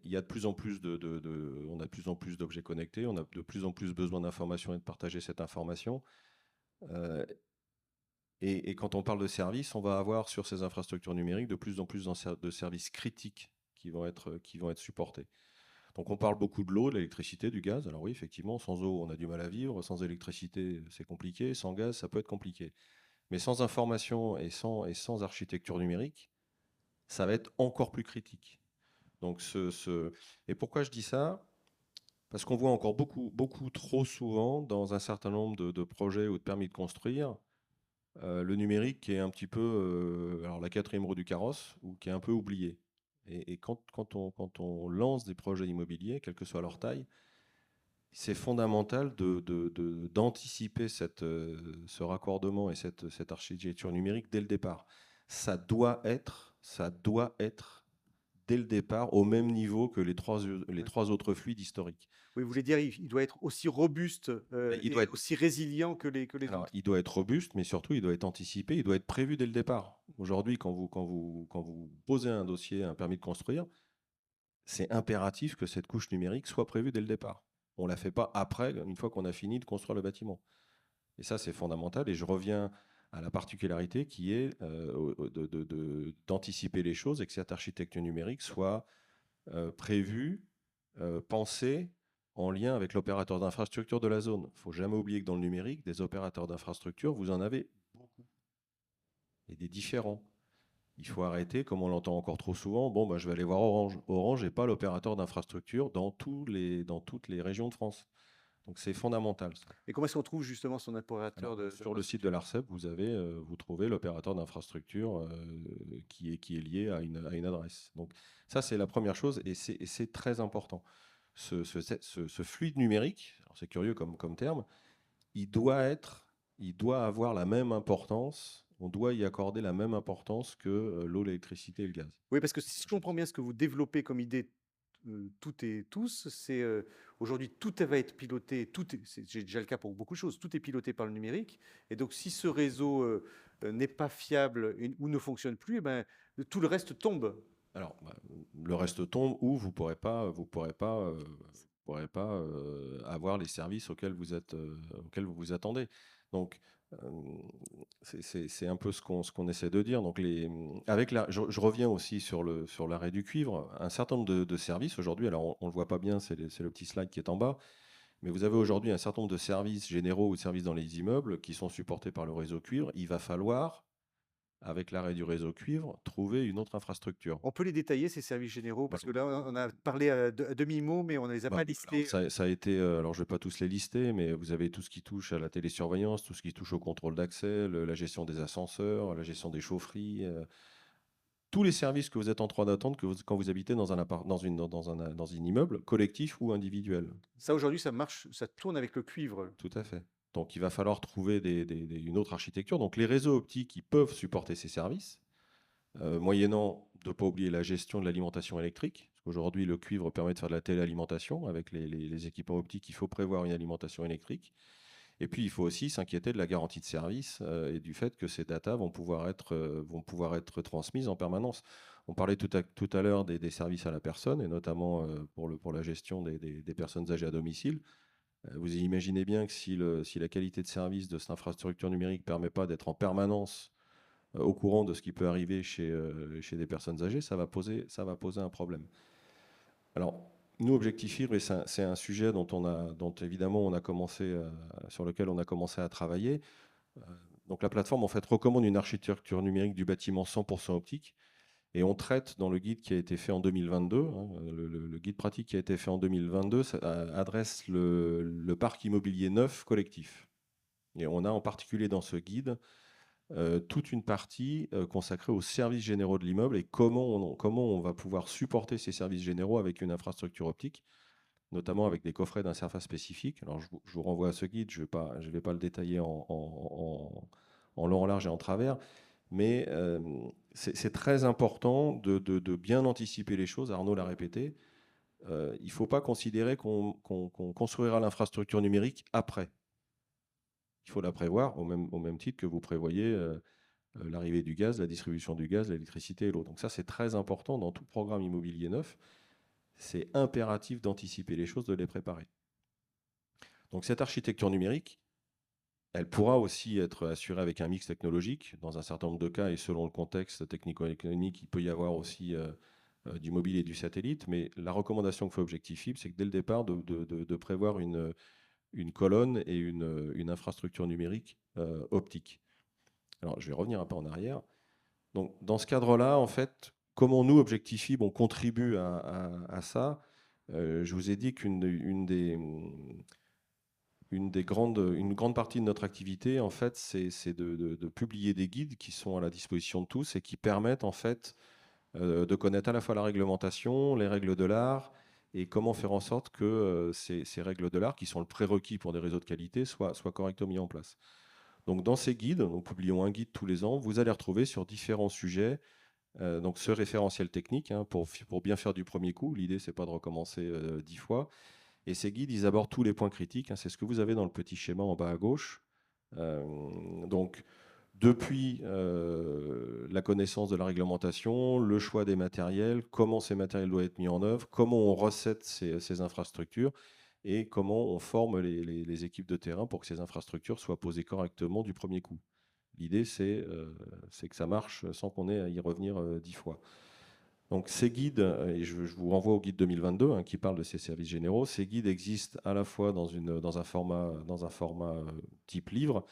Il y a de plus en plus on a de plus en plus d'objets connectés, on a de plus en plus besoin d'informations et de partager cette information. Et quand on parle de services, on va avoir sur ces infrastructures numériques de plus en plus de services critiques qui vont être supportés. Donc on parle beaucoup de l'eau, de l'électricité, du gaz. Alors oui, effectivement, sans eau, on a du mal à vivre. Sans électricité, c'est compliqué. Sans gaz, ça peut être compliqué. Mais sans information et sans architecture numérique, ça va être encore plus critique. Donc Et pourquoi je dis ça ? Parce qu'on voit encore beaucoup trop souvent dans un certain nombre de projets ou de permis de construire, le numérique qui est un petit peu alors la 4e roue du carrosse, ou qui est un peu oublié. Et quand on lance des projets immobiliers, quelle que soit leur taille, c'est fondamental d'anticiper ce raccordement et cette architecture numérique dès le départ. Ça doit être dès le départ au même niveau que les trois autres fluides historiques. Oui, vous voulez dire, il doit être aussi robuste Il et doit être, aussi résilient que les alors, autres. il doit être robuste, mais surtout, il doit être anticipé, il doit être prévu dès le départ. Aujourd'hui, quand vous posez un dossier, un permis de construire, c'est impératif que cette couche numérique soit prévue dès le départ. On ne la fait pas après, une fois qu'on a fini de construire le bâtiment. Et ça, c'est fondamental. Et je reviens à la particularité qui est d'anticiper les choses et que cette architecture numérique soit prévue, pensée en lien avec l'opérateur d'infrastructure de la zone. Il ne faut jamais oublier que dans le numérique, des opérateurs d'infrastructure, vous en avez beaucoup et des différents. Il faut arrêter, comme on l'entend encore trop souvent, bon, bah, je vais aller voir Orange. Orange n'est pas l'opérateur d'infrastructure dans toutes les régions de France. Donc c'est fondamental, ça. Et comment est-ce qu'on trouve justement son opérateur Alors, sur le site de l'ARCEP, vous trouvez l'opérateur d'infrastructure qui est lié à une adresse. Donc ça, c'est la première chose et c'est très important. Ce fluide numérique, alors c'est curieux comme terme, il doit avoir la même importance, on doit y accorder la même importance que l'eau, l'électricité et le gaz. Oui, parce que si je comprends bien ce que vous développez comme idée, toutes et tous, c'est aujourd'hui tout va être piloté, c'est déjà le cas pour beaucoup de choses, tout est piloté par le numérique. Et donc, si ce réseau n'est pas fiable ou ne fonctionne plus, eh ben, tout le reste tombe. Alors, le reste tombe ou vous pourrez pas avoir les services auxquels vous vous attendez. Donc, c'est un peu ce qu'on essaie de dire. Donc, je reviens aussi sur l'arrêt du cuivre. Un certain nombre de services aujourd'hui, alors on ne le voit pas bien, c'est le petit slide qui est en bas, mais vous avez aujourd'hui un certain nombre de services généraux ou de services dans les immeubles qui sont supportés par le réseau cuivre. Il va falloir, avec l'arrêt du réseau cuivre, trouver une autre infrastructure. On peut les détailler, ces services généraux, parce que là, on a parlé à demi-mot, mais on ne les a pas listés. Alors, ça a été, alors je ne vais pas tous les lister, mais vous avez tout ce qui touche à la télésurveillance, tout ce qui touche au contrôle d'accès, la gestion des ascenseurs, la gestion des chaufferies, tous les services que vous êtes en droit d'attendre quand vous habitez dans un immeuble collectif ou individuel. Ça, aujourd'hui, ça marche, ça tourne avec le cuivre. Tout à fait. Donc il va falloir trouver une autre architecture. Donc les réseaux optiques, ils peuvent supporter ces services, moyennant, de ne pas oublier, la gestion de l'alimentation électrique. Parce qu'aujourd'hui, le cuivre permet de faire de la téléalimentation. Avec les équipements optiques, il faut prévoir une alimentation électrique. Et puis, il faut aussi s'inquiéter de la garantie de service et du fait que ces datas vont pouvoir être transmises en permanence. On parlait tout à l'heure des services à la personne, et notamment pour la gestion des personnes âgées à domicile. Vous imaginez bien que si la qualité de service de cette infrastructure numérique ne permet pas d'être en permanence au courant de ce qui peut arriver chez des personnes âgées, ça va poser un problème. Alors, nous, Objectif Fibre, c'est un sujet dont évidemment sur lequel on a commencé à travailler. Donc la plateforme en fait recommande une architecture numérique du bâtiment 100% optique. Et on traite dans le guide qui a été fait en 2022, le guide pratique qui a été fait en 2022, ça adresse le parc immobilier neuf collectif. Et on a en particulier dans ce guide toute une partie consacrée aux services généraux de l'immeuble et comment on va pouvoir supporter ces services généraux avec une infrastructure optique, notamment avec des coffrets d'interface spécifiques. Alors je vous renvoie à ce guide, je ne vais pas le détailler en long, en large et en travers, mais c'est très important de bien anticiper les choses. Arnaud l'a répété. Il ne faut pas considérer qu'on construira l'infrastructure numérique après. Il faut la prévoir au même titre que vous prévoyez l'arrivée du gaz, la distribution du gaz, l'électricité et l'eau. Donc ça, c'est très important dans tout programme immobilier neuf. C'est impératif d'anticiper les choses, de les préparer. Donc cette architecture numérique, elle pourra aussi être assurée avec un mix technologique. Dans un certain nombre de cas, et selon le contexte technico-économique, il peut y avoir aussi du mobile et du satellite. Mais la recommandation que fait Objectif Fibre, c'est que dès le départ, de prévoir une colonne et une infrastructure numérique optique. Alors, je vais revenir un peu en arrière. Donc, dans ce cadre-là, en fait, comment nous, Objectif Fibre, on contribue à ça, je vous ai dit une grande partie de notre activité, en fait, c'est de publier des guides qui sont à la disposition de tous et qui permettent, en fait, de connaître à la fois la réglementation, les règles de l'art, et comment faire en sorte que ces règles de l'art, qui sont le prérequis pour des réseaux de qualité, soient correctement mis en place. Donc dans ces guides, nous publions un guide tous les ans, vous allez retrouver sur différents sujets Donc ce référentiel technique, hein, pour bien faire du premier coup, l'idée c'est pas de recommencer 10 fois. Et ces guides, ils abordent tous les points critiques, hein, c'est ce que vous avez dans le petit schéma en bas à gauche. Donc depuis la connaissance de la réglementation, le choix des matériels, comment ces matériels doivent être mis en œuvre, comment on recette ces infrastructures et comment on forme les équipes de terrain pour que ces infrastructures soient posées correctement du premier coup. L'idée, c'est que ça marche sans qu'on ait à y revenir 10 fois. Donc ces guides, et je vous renvoie au guide 2022 hein, qui parle de ces services généraux, ces guides existent à la fois dans un format type livre,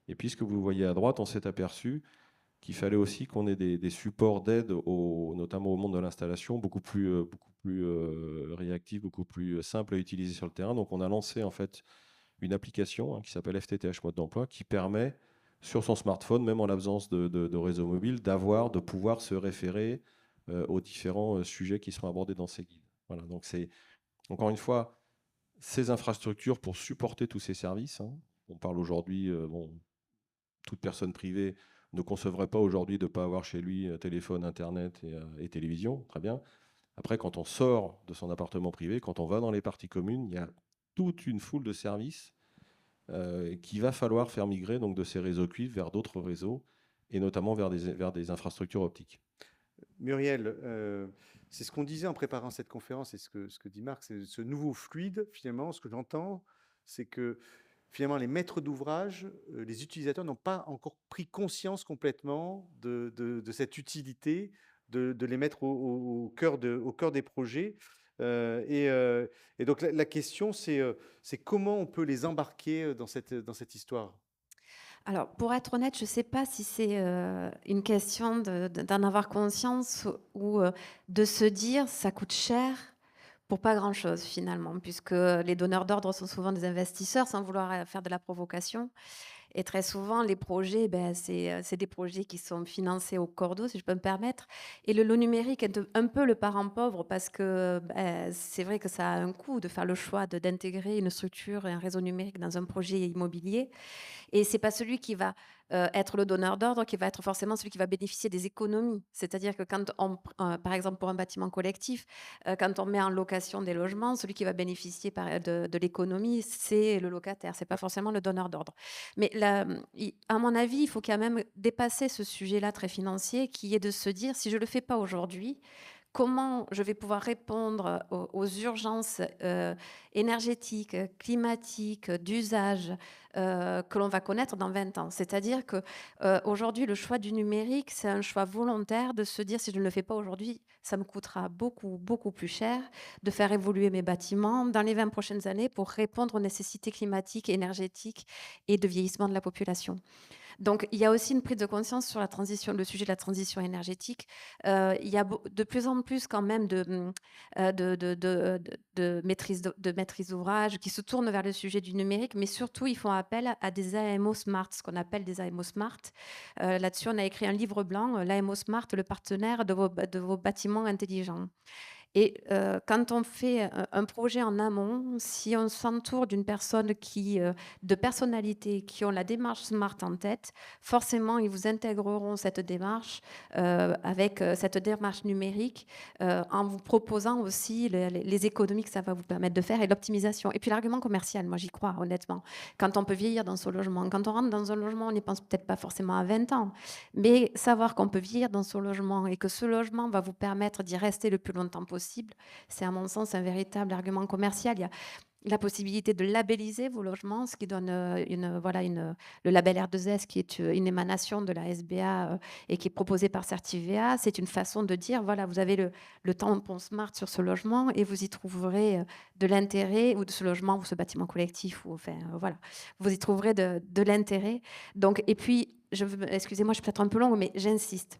et puis ce que vous voyez à droite, on s'est aperçu qu'il fallait aussi qu'on ait des supports d'aide, notamment au monde de l'installation, beaucoup plus réactifs, beaucoup plus simples à utiliser sur le terrain. Donc on a lancé en fait une application hein, qui s'appelle FTTH Mode d'emploi, qui permet sur son smartphone, même en l'absence de réseau mobile, de pouvoir se référer aux différents sujets qui sont abordés dans ces guides. Voilà, donc c'est encore une fois ces infrastructures pour supporter tous ces services. Hein. On parle aujourd'hui, toute personne privée ne concevrait pas aujourd'hui de ne pas avoir chez lui téléphone, internet et télévision. Très bien. Après, quand on sort de son appartement privé, quand on va dans les parties communes, il y a toute une foule de services qu'il va falloir faire migrer donc, de ces réseaux cuivres vers d'autres réseaux, et notamment vers des infrastructures optiques. Muriel, c'est ce qu'on disait en préparant cette conférence et ce que dit Marc, c'est ce nouveau fluide, finalement, ce que j'entends, c'est que finalement les maîtres d'ouvrage, les utilisateurs n'ont pas encore pris conscience complètement de cette utilité, de les mettre au cœur des projets. Et donc la question, c'est comment on peut les embarquer dans cette histoire. Alors, pour être honnête, je ne sais pas si c'est une question d'en avoir conscience ou de se dire ça coûte cher pour pas grand-chose finalement, puisque les donneurs d'ordre sont souvent des investisseurs sans vouloir faire de la provocation. Et très souvent, les projets, c'est des projets qui sont financés au cordeau, si je peux me permettre. Et le lot numérique est un peu le parent pauvre parce que c'est vrai que ça a un coût de faire le choix d'intégrer une structure et un réseau numérique dans un projet immobilier. Et c'est pas celui qui va être le donneur d'ordre qui va être forcément celui qui va bénéficier des économies. C'est-à-dire que quand on, par exemple pour un bâtiment collectif, quand on met en location des logements, celui qui va bénéficier de l'économie, c'est le locataire, c'est pas forcément le donneur d'ordre. Mais là, à mon avis, il faut quand même dépasser ce sujet-là très financier, qui est de se dire si je le fais pas aujourd'hui, comment je vais pouvoir répondre aux urgences énergétiques, climatiques, d'usage que l'on va connaître dans 20 ans. C'est-à-dire qu'aujourd'hui, le choix du numérique, c'est un choix volontaire de se dire si je ne le fais pas aujourd'hui, ça me coûtera beaucoup, beaucoup plus cher de faire évoluer mes bâtiments dans les 20 prochaines années pour répondre aux nécessités climatiques, énergétiques et de vieillissement de la population. Donc, il y a aussi une prise de conscience sur le sujet de la transition énergétique. Il y a de plus en plus quand même de maîtrise d'ouvrage qui se tournent vers le sujet du numérique, mais surtout, ils font appel à des AMO Smart, ce qu'on appelle des AMO Smart. Là-dessus, on a écrit un livre blanc, l'AMO Smart, le partenaire de vos bâtiments intelligents. Et quand on fait un projet en amont, si on s'entoure d'une personne de personnalités qui ont la démarche Smart en tête, forcément, ils vous intégreront cette démarche avec cette démarche numérique en vous proposant aussi les économies que ça va vous permettre de faire et l'optimisation. Et puis l'argument commercial, moi j'y crois honnêtement. Quand on peut vieillir dans son logement, quand on rentre dans un logement, on n'y pense peut-être pas forcément à 20 ans, mais savoir qu'on peut vieillir dans son logement et que ce logement va vous permettre d'y rester le plus longtemps possible, c'est à mon sens un véritable argument commercial. Il y a la possibilité de labelliser vos logements, ce qui donne le label R2S, qui est une émanation de la SBA et qui est proposé par Certivea. C'est une façon de dire, voilà, vous avez le tampon Smart sur ce logement et vous y trouverez de l'intérêt, ou de ce logement ou ce bâtiment collectif, ou enfin, voilà, vous y trouverez de l'intérêt. Donc, et puis, excusez-moi, je suis peut-être un peu longue, mais j'insiste.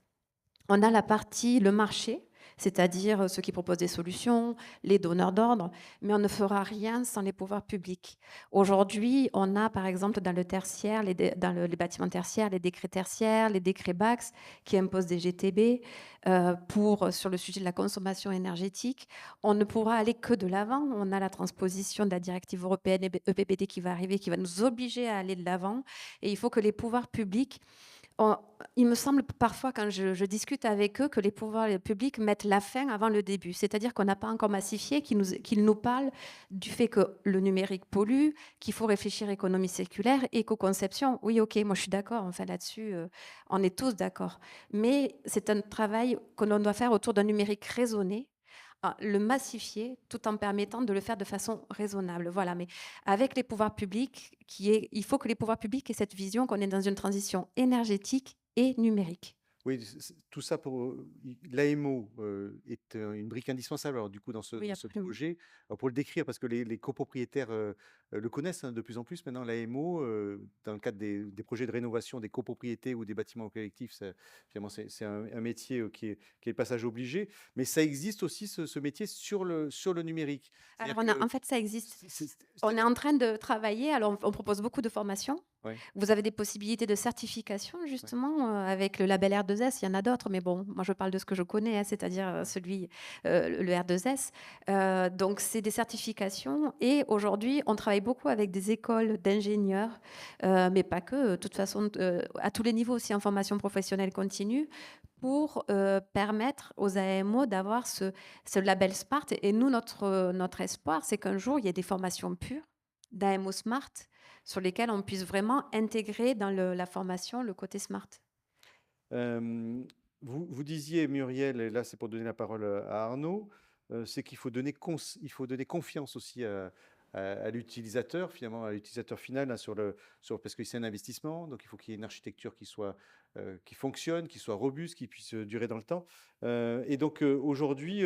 On a la partie, le marché, c'est-à-dire ceux qui proposent des solutions, les donneurs d'ordre, mais on ne fera rien sans les pouvoirs publics. Aujourd'hui, on a par exemple dans le tertiaire, dans les bâtiments tertiaires, les décrets tertiaires, les décrets BAX qui imposent des GTB sur le sujet de la consommation énergétique. On ne pourra aller que de l'avant. On a la transposition de la directive européenne EPBD qui va arriver, qui va nous obliger à aller de l'avant. Et il faut que les pouvoirs publics On il me semble parfois quand je discute avec eux que les pouvoirs publics mettent la fin avant le début. C'est-à-dire qu'on n'a pas encore massifié, qu'ils nous parlent du fait que le numérique pollue, qu'il faut réfléchir économie circulaire, éco-conception. Oui, OK, moi je suis d'accord, enfin là-dessus, on est tous d'accord. Mais c'est un travail que l'on doit faire autour d'un numérique raisonné, le massifier tout en permettant de le faire de façon raisonnable. Voilà, mais avec les pouvoirs publics, il faut que les pouvoirs publics aient cette vision qu'on est dans une transition énergétique et numérique. Oui, tout ça pour l'AMO est une brique indispensable alors, du coup, dans Oui, dans ce absolument. projet. Alors, pour le décrire, parce que les copropriétaires le connaissent hein, de plus en plus maintenant, l'AMO, dans le cadre des projets de rénovation des copropriétés ou des bâtiments collectifs, finalement, c'est un métier qui est le passage obligé. Mais ça existe aussi, ce métier, sur le numérique. Alors, C'est-à-dire que. en fait, ça existe. c'est- c'est- On est c'est- en train de travailler, alors on propose beaucoup de formations. Ouais, Vous avez des possibilités de certification ouais, justement, avec le label R2S, il y en a d'autres, mais bon, moi je parle de ce que je connais, hein, c'est-à-dire, ouais. celui, le R2S. Donc c'est des certifications et aujourd'hui, on travaille beaucoup avec des écoles d'ingénieurs, mais pas que, de toute façon, à tous les niveaux aussi en formation professionnelle continue pour, permettre aux AMO d'avoir ce label Smart et nous, notre espoir, c'est qu'un jour, il y ait des formations pures d'AMO Smart sur lesquelles on puisse vraiment intégrer dans la formation le côté Smart. Euh, vous disiez, Muriel, et là c'est pour donner la parole à Arnaud, c'est qu'il faut il faut donner confiance aussi à l'utilisateur, finalement, à l'utilisateur final, hein, parce que c'est un investissement, donc il faut qu'il y ait une architecture qui fonctionne, qui soit robuste, qui puisse durer dans le temps. Et donc aujourd'hui,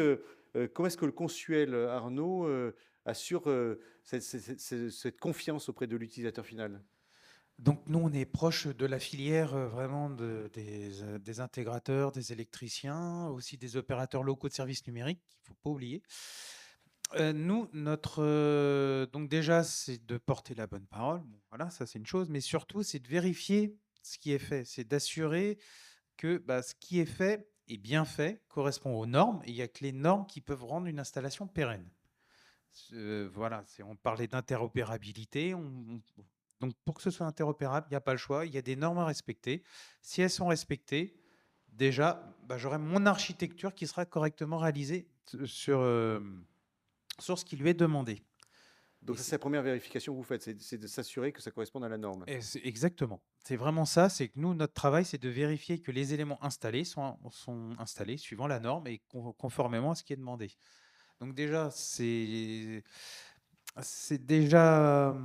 comment est-ce que le Consuel, Arnaud, assure cette confiance auprès de l'utilisateur final? Donc nous, on est proche de la filière vraiment des intégrateurs, des électriciens, aussi des opérateurs locaux de services numériques, qu'il ne faut pas oublier. Nous, donc déjà, c'est de porter la bonne parole. Bon, voilà, ça c'est une chose, mais surtout, c'est de vérifier ce qui est fait. C'est d'assurer que bah, ce qui est fait est bien fait, correspond aux normes. Et il n'y a que les normes qui peuvent rendre une installation pérenne. Voilà, on parlait d'interopérabilité. Donc, pour que ce soit interopérable, il n'y a pas le choix. Il y a des normes à respecter. Si elles sont respectées, déjà, bah, j'aurai mon architecture qui sera correctement réalisée sur ce qui lui est demandé. Donc Et ça, c'est la première vérification que vous faites, c'est de s'assurer que ça corresponde à la norme. exactement. C'est vraiment ça. C'est que nous, notre travail, c'est de vérifier que les éléments installés sont installés suivant la norme et conformément à ce qui est demandé. Donc déjà, c'est déjà,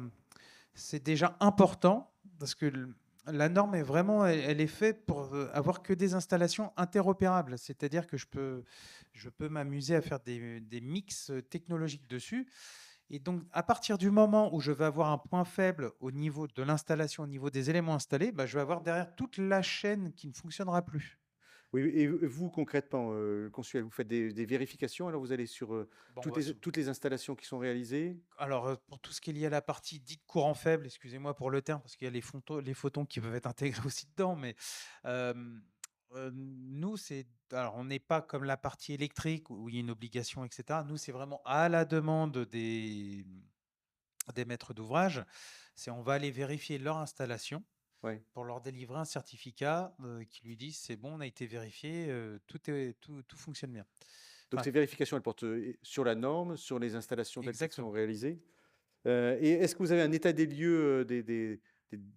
c'est déjà important parce que la norme est vraiment, elle est faite pour avoir que des installations interopérables. C'est-à-dire que je peux m'amuser à faire des mix technologiques dessus. Et donc, à partir du moment où je vais avoir un point faible au niveau de l'installation, au niveau des éléments installés, bah, je vais avoir derrière toute la chaîne qui ne fonctionnera plus. Oui, et vous, concrètement, Consuel, vous faites des vérifications, alors vous allez sur Bon, bah, toutes les installations qui sont réalisées? alors, pour tout ce qui est lié à la partie dite courant faible, excusez-moi pour le terme, parce qu'il y a les photons qui peuvent être intégrés aussi dedans, mais nous, alors, on n'est pas comme la partie électrique où il y a une obligation, etc. Nous, c'est vraiment à la demande des maîtres d'ouvrage. On va aller vérifier leur installation Ouais. pour leur délivrer un certificat qui lui dit c'est bon, on a été vérifié, tout fonctionne bien. Donc Enfin, ces vérifications, elles portent sur la norme, sur les installations telles qu'elles sont exactement. réalisées. Et est-ce que vous avez un état des lieux des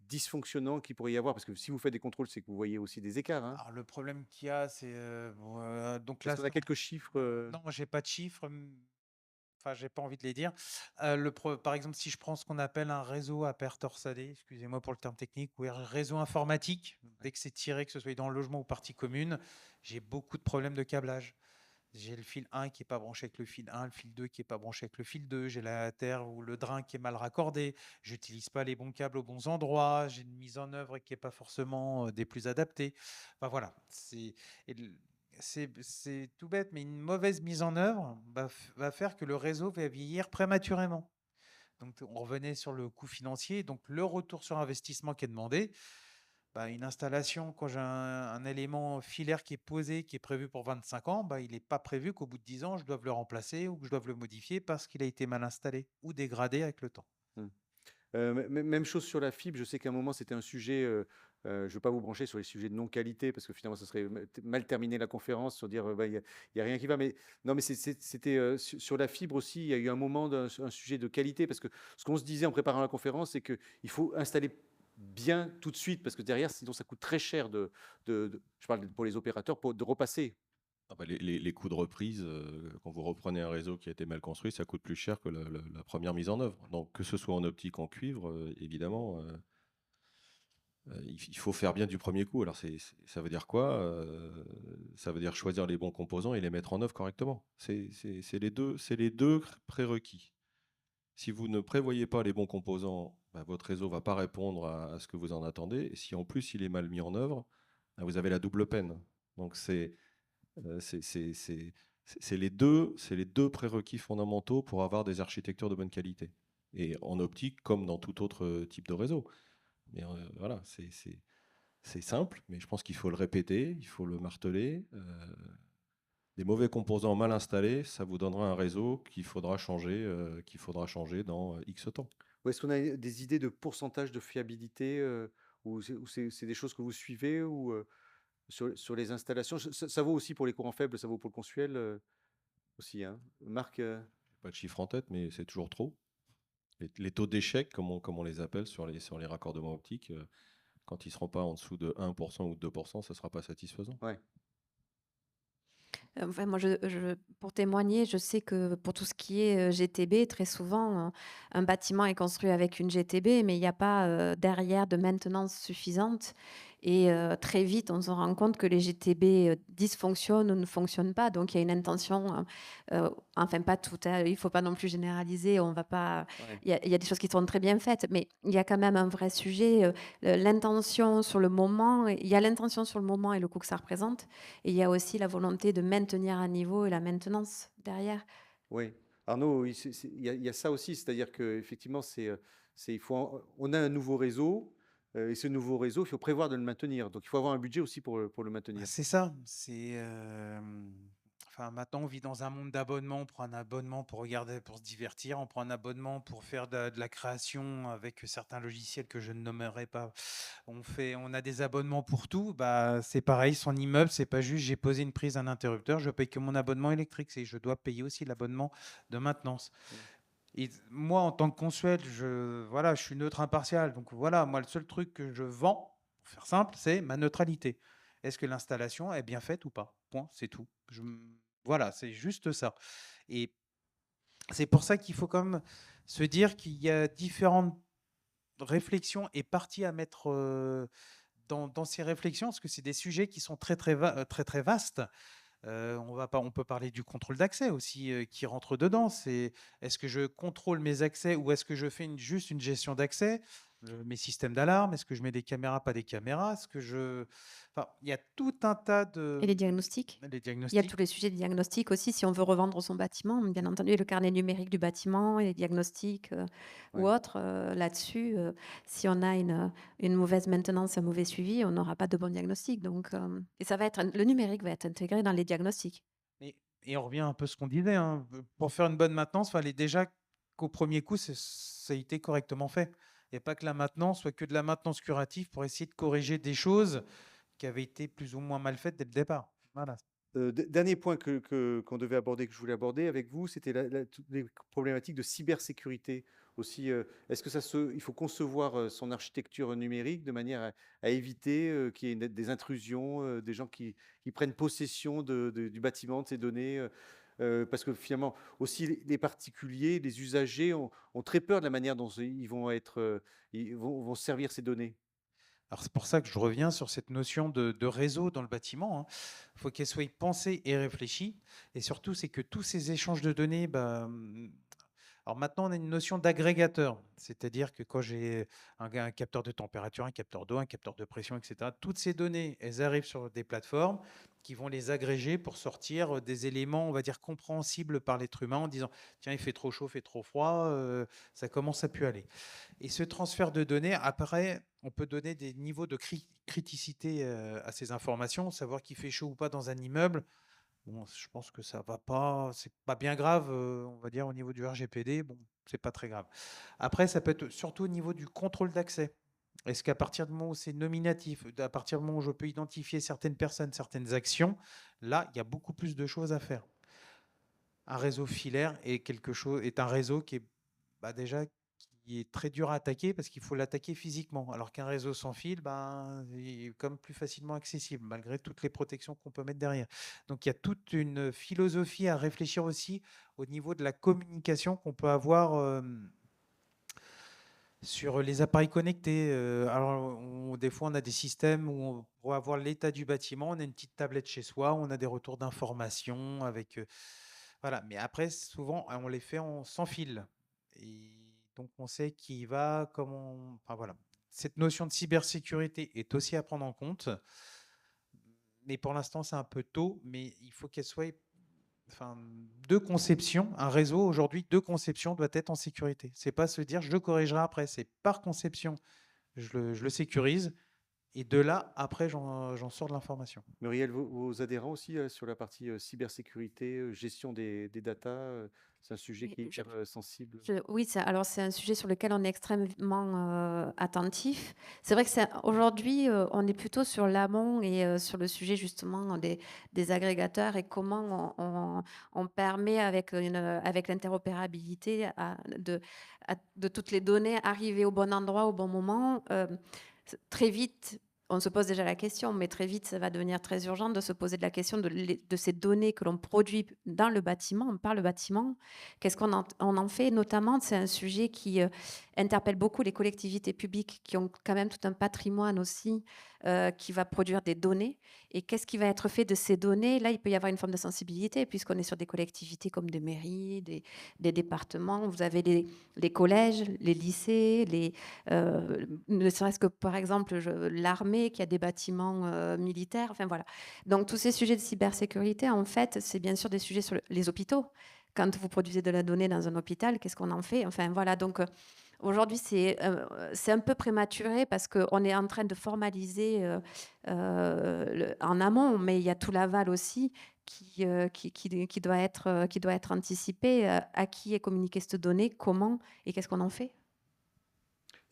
dysfonctionnants qu'il pourrait y avoir? Parce que si vous faites des contrôles, c'est que vous voyez aussi des écarts, hein. Alors le problème qu'il y a, c'est donc Est-ce là, qu'on a quelques chiffres? non, moi j'ai pas de chiffres. Enfin, j'ai pas envie de les dire. Par exemple, si je prends ce qu'on appelle un réseau à perte torsadée, excusez-moi pour le terme technique, ou un réseau informatique, dès que c'est tiré, que ce soit dans le logement ou partie commune, j'ai beaucoup de problèmes de câblage. J'ai le fil 1 qui n'est pas branché avec le fil 1, le fil 2 qui n'est pas branché avec le fil 2, j'ai la terre ou le drain qui est mal raccordé, j'utilise pas les bons câbles aux bons endroits, j'ai une mise en œuvre qui n'est pas forcément des plus adaptées. Enfin voilà, c'est tout bête, mais une mauvaise mise en œuvre va faire que le réseau va vieillir prématurément. Donc on revenait sur le coût financier, donc le retour sur investissement qui est demandé. Bah, une installation, quand j'ai un élément filaire qui est posé, qui est prévu pour 25 ans, bah, il n'est pas prévu qu'au bout de 10 ans, je doive le remplacer ou que je doive le modifier parce qu'il a été mal installé ou dégradé avec le temps. Mmh. Même chose sur la fibre. Je sais qu'à un moment, c'était un sujet Je ne veux pas vous brancher sur les sujets de non-qualité parce que finalement, ça serait mal terminer la conférence sur dire bah, il y a rien qui va. Mais non, mais c'était sur la fibre aussi. Il y a eu un moment un sujet de qualité parce que ce qu'on se disait en préparant la conférence, c'est qu'il faut installer bien tout de suite parce que derrière, sinon, ça coûte très cher je parle pour les opérateurs, de repasser. Ah bah, les coûts de reprise, quand vous reprenez un réseau qui a été mal construit, ça coûte plus cher que la première mise en œuvre. Donc que ce soit en optique, en cuivre, évidemment, il faut faire bien du premier coup. Alors ça veut dire quoi? Ça veut dire choisir les bons composants et les mettre en œuvre correctement. C'est les deux prérequis. Si vous ne prévoyez pas les bons composants, bah, votre réseau ne va pas répondre à ce que vous en attendez. Et si en plus il est mal mis en œuvre, bah, vous avez la double peine. Donc c'est les deux prérequis fondamentaux pour avoir des architectures de bonne qualité. Et en optique, comme dans tout autre type de réseau. Mais voilà, c'est simple, mais je pense qu'il faut le répéter, il faut le marteler. Des mauvais composants mal installés, ça vous donnera un réseau qu'il faudra changer dans X temps. Ou est-ce qu'on a des idées de pourcentage de fiabilité ou c'est des choses que vous suivez ou sur les installations ça vaut aussi pour les courants faibles, ça vaut pour le consuel aussi. Hein. Marc Pas de chiffre en tête, mais c'est toujours trop. Les taux d'échec, comme on les appelle sur les raccordements optiques, quand ils ne seront pas en dessous de 1% ou de 2%, ça ne sera pas satisfaisant. Ouais. Enfin, moi, pour témoigner, je sais que pour tout ce qui est GTB, très souvent, un bâtiment est construit avec une GTB, mais il n'y a pas derrière de maintenance suffisante. Et très vite, on se rend compte que les GTB dysfonctionnent ou ne fonctionnent pas. Donc, il y a une intention, enfin, pas tout, hein, il ne faut pas non plus généraliser. On va pas. Ouais. Il y a des choses qui sont très bien faites, mais il y a quand même un vrai sujet. L'intention sur le moment, il y a l'intention sur le moment et le coût que ça représente. Et il y a aussi la volonté de maintenir un niveau et la maintenance derrière. Oui. Arnaud, il y a ça aussi, c'est-à-dire qu'effectivement, on a un nouveau réseau, et ce nouveau réseau, il faut prévoir de le maintenir. Donc, il faut avoir un budget aussi pour le Bah, maintenir. c'est ça. Enfin, maintenant, on vit dans un monde d'abonnements. On prend un abonnement pour regarder, pour se divertir. On prend un abonnement pour faire de la création avec certains logiciels que je ne nommerai pas. On a des abonnements pour tout. Bah, c'est pareil, son immeuble, c'est pas juste j'ai posé une prise, un interrupteur, je paye que mon abonnement électrique, c'est je dois payer aussi l'abonnement de maintenance. Et moi, en tant que consuel, voilà, je suis neutre impartial. Donc voilà, moi, le seul truc que je vends, pour faire simple, c'est ma neutralité. Est-ce que l'installation est bien faite ou pas? Point, c'est tout. Voilà, c'est juste ça. Et c'est pour ça qu'il faut quand même se dire qu'il y a différentes réflexions et parties à mettre dans ces réflexions, parce que c'est des sujets qui sont très, très vastes. On peut parler du contrôle d'accès aussi qui rentre dedans. Est-ce que je contrôle mes accès ou est-ce que je fais juste une gestion d'accès? Mes systèmes d'alarme, est-ce que je mets des caméras, pas des caméras? Enfin, il y a tout un tas de... Et les diagnostics. Les Il y a diagnostics. tous les sujets de diagnostic aussi, si on veut revendre son bâtiment, bien entendu, le carnet numérique du bâtiment et les diagnostics ou Ouais. autres. Là-dessus, si on a une mauvaise maintenance, un mauvais suivi, on n'aura pas de bon diagnostic. Donc, et le numérique va être intégré dans les diagnostics. Et on revient un peu à ce qu'on disait. Hein. Pour faire une bonne maintenance, il fallait déjà qu'au premier coup, ça ait été correctement fait. Et pas que la maintenance soit que de la maintenance curative pour essayer de corriger des choses qui avaient été plus ou moins mal faites dès le départ. Voilà. Dernier point qu'on devait aborder, que je voulais aborder avec vous, c'était toutes les problématiques de cybersécurité aussi. Est-ce que il faut concevoir son architecture numérique de manière à éviter qu'il y ait des intrusions, des gens qui prennent possession du bâtiment, de ces données parce que finalement, aussi les particuliers, les usagers ont très peur de la manière dont ils vont vont servir ces données. Alors c'est pour ça que je reviens sur cette notion de réseau dans le bâtiment. Il faut qu'elle soit pensée et réfléchie. Et surtout, c'est que tous ces échanges de données, alors maintenant, on a une notion d'agrégateur, c'est-à-dire que quand j'ai un capteur de température, un capteur d'eau, un capteur de pression, etc., toutes ces données, elles arrivent sur des plateformes qui vont les agréger pour sortir des éléments, on va dire, compréhensibles par l'être humain en disant, tiens, il fait trop chaud, il fait trop froid, ça commence à pu aller. Et ce transfert de données, après, on peut donner des niveaux de criticité à ces informations, savoir qu'il fait chaud ou pas dans un immeuble. Bon, je pense que ça va pas, c'est pas bien grave, on va dire au niveau du RGPD, bon, c'est pas très grave. Après, ça peut être surtout au niveau du contrôle d'accès. Est-ce qu'à partir du moment où c'est nominatif, à partir du moment où je peux identifier certaines personnes, certaines actions, là, il y a beaucoup plus de choses à faire. Un réseau filaire est un réseau qui est déjà qui est très dur à attaquer parce qu'il faut l'attaquer physiquement. Alors qu'un réseau sans fil, il est comme plus facilement accessible, malgré toutes les protections qu'on peut mettre derrière. Donc il y a toute une philosophie à réfléchir aussi au niveau de la communication qu'on peut avoir sur les appareils connectés. Alors, des fois, on a des systèmes où on pourrait avoir l'état du bâtiment, on a une petite tablette chez soi, on a des retours d'informations avec. Voilà, mais après, souvent, on les fait sans fil. Et donc, on sait qui va, comment. Enfin, voilà. Cette notion de cybersécurité est aussi à prendre en compte. Mais pour l'instant, c'est un peu tôt, mais il faut qu'elle soit. Enfin, de conception, un réseau aujourd'hui de conception doit être en sécurité. C'est pas se dire je le corrigerai après, c'est par conception, je le sécurise et de là, après, j'en sors de l'information. Muriel, vos adhérents aussi sur la partie cybersécurité, gestion des datas, c'est un sujet Oui, qui est hyper sensible. oui, alors c'est un sujet sur lequel on est extrêmement attentif. C'est vrai que aujourd'hui, on est plutôt sur l'amont et sur le sujet justement des agrégateurs et comment on permet avec l'interopérabilité de toutes les données arriver au bon endroit au bon moment. Très vite, on se pose déjà la question, mais très vite, ça va devenir très urgent de se poser de la question de ces données que l'on produit dans le bâtiment, par le bâtiment. Qu'est-ce qu'on on en fait notamment? C'est un sujet qui interpelle beaucoup les collectivités publiques qui ont quand même tout un patrimoine aussi qui va produire des données. Et qu'est-ce qui va être fait de ces données? Là, il peut y avoir une forme de sensibilité puisqu'on est sur des collectivités comme des mairies, des départements. Vous avez les collèges, les lycées, ne serait-ce que par exemple l'armée qui a des bâtiments militaires. Enfin voilà. Donc tous ces sujets de cybersécurité, en fait, c'est bien sûr des sujets sur les hôpitaux. Quand vous produisez de la donnée dans un hôpital, qu'est-ce qu'on en fait? Enfin voilà. Donc aujourd'hui, c'est un peu prématuré parce qu'on est en train de formaliser en amont, mais il y a tout l'aval aussi qui doit être anticipé. À qui est communiquée cette donnée, comment et qu'est-ce qu'on en fait?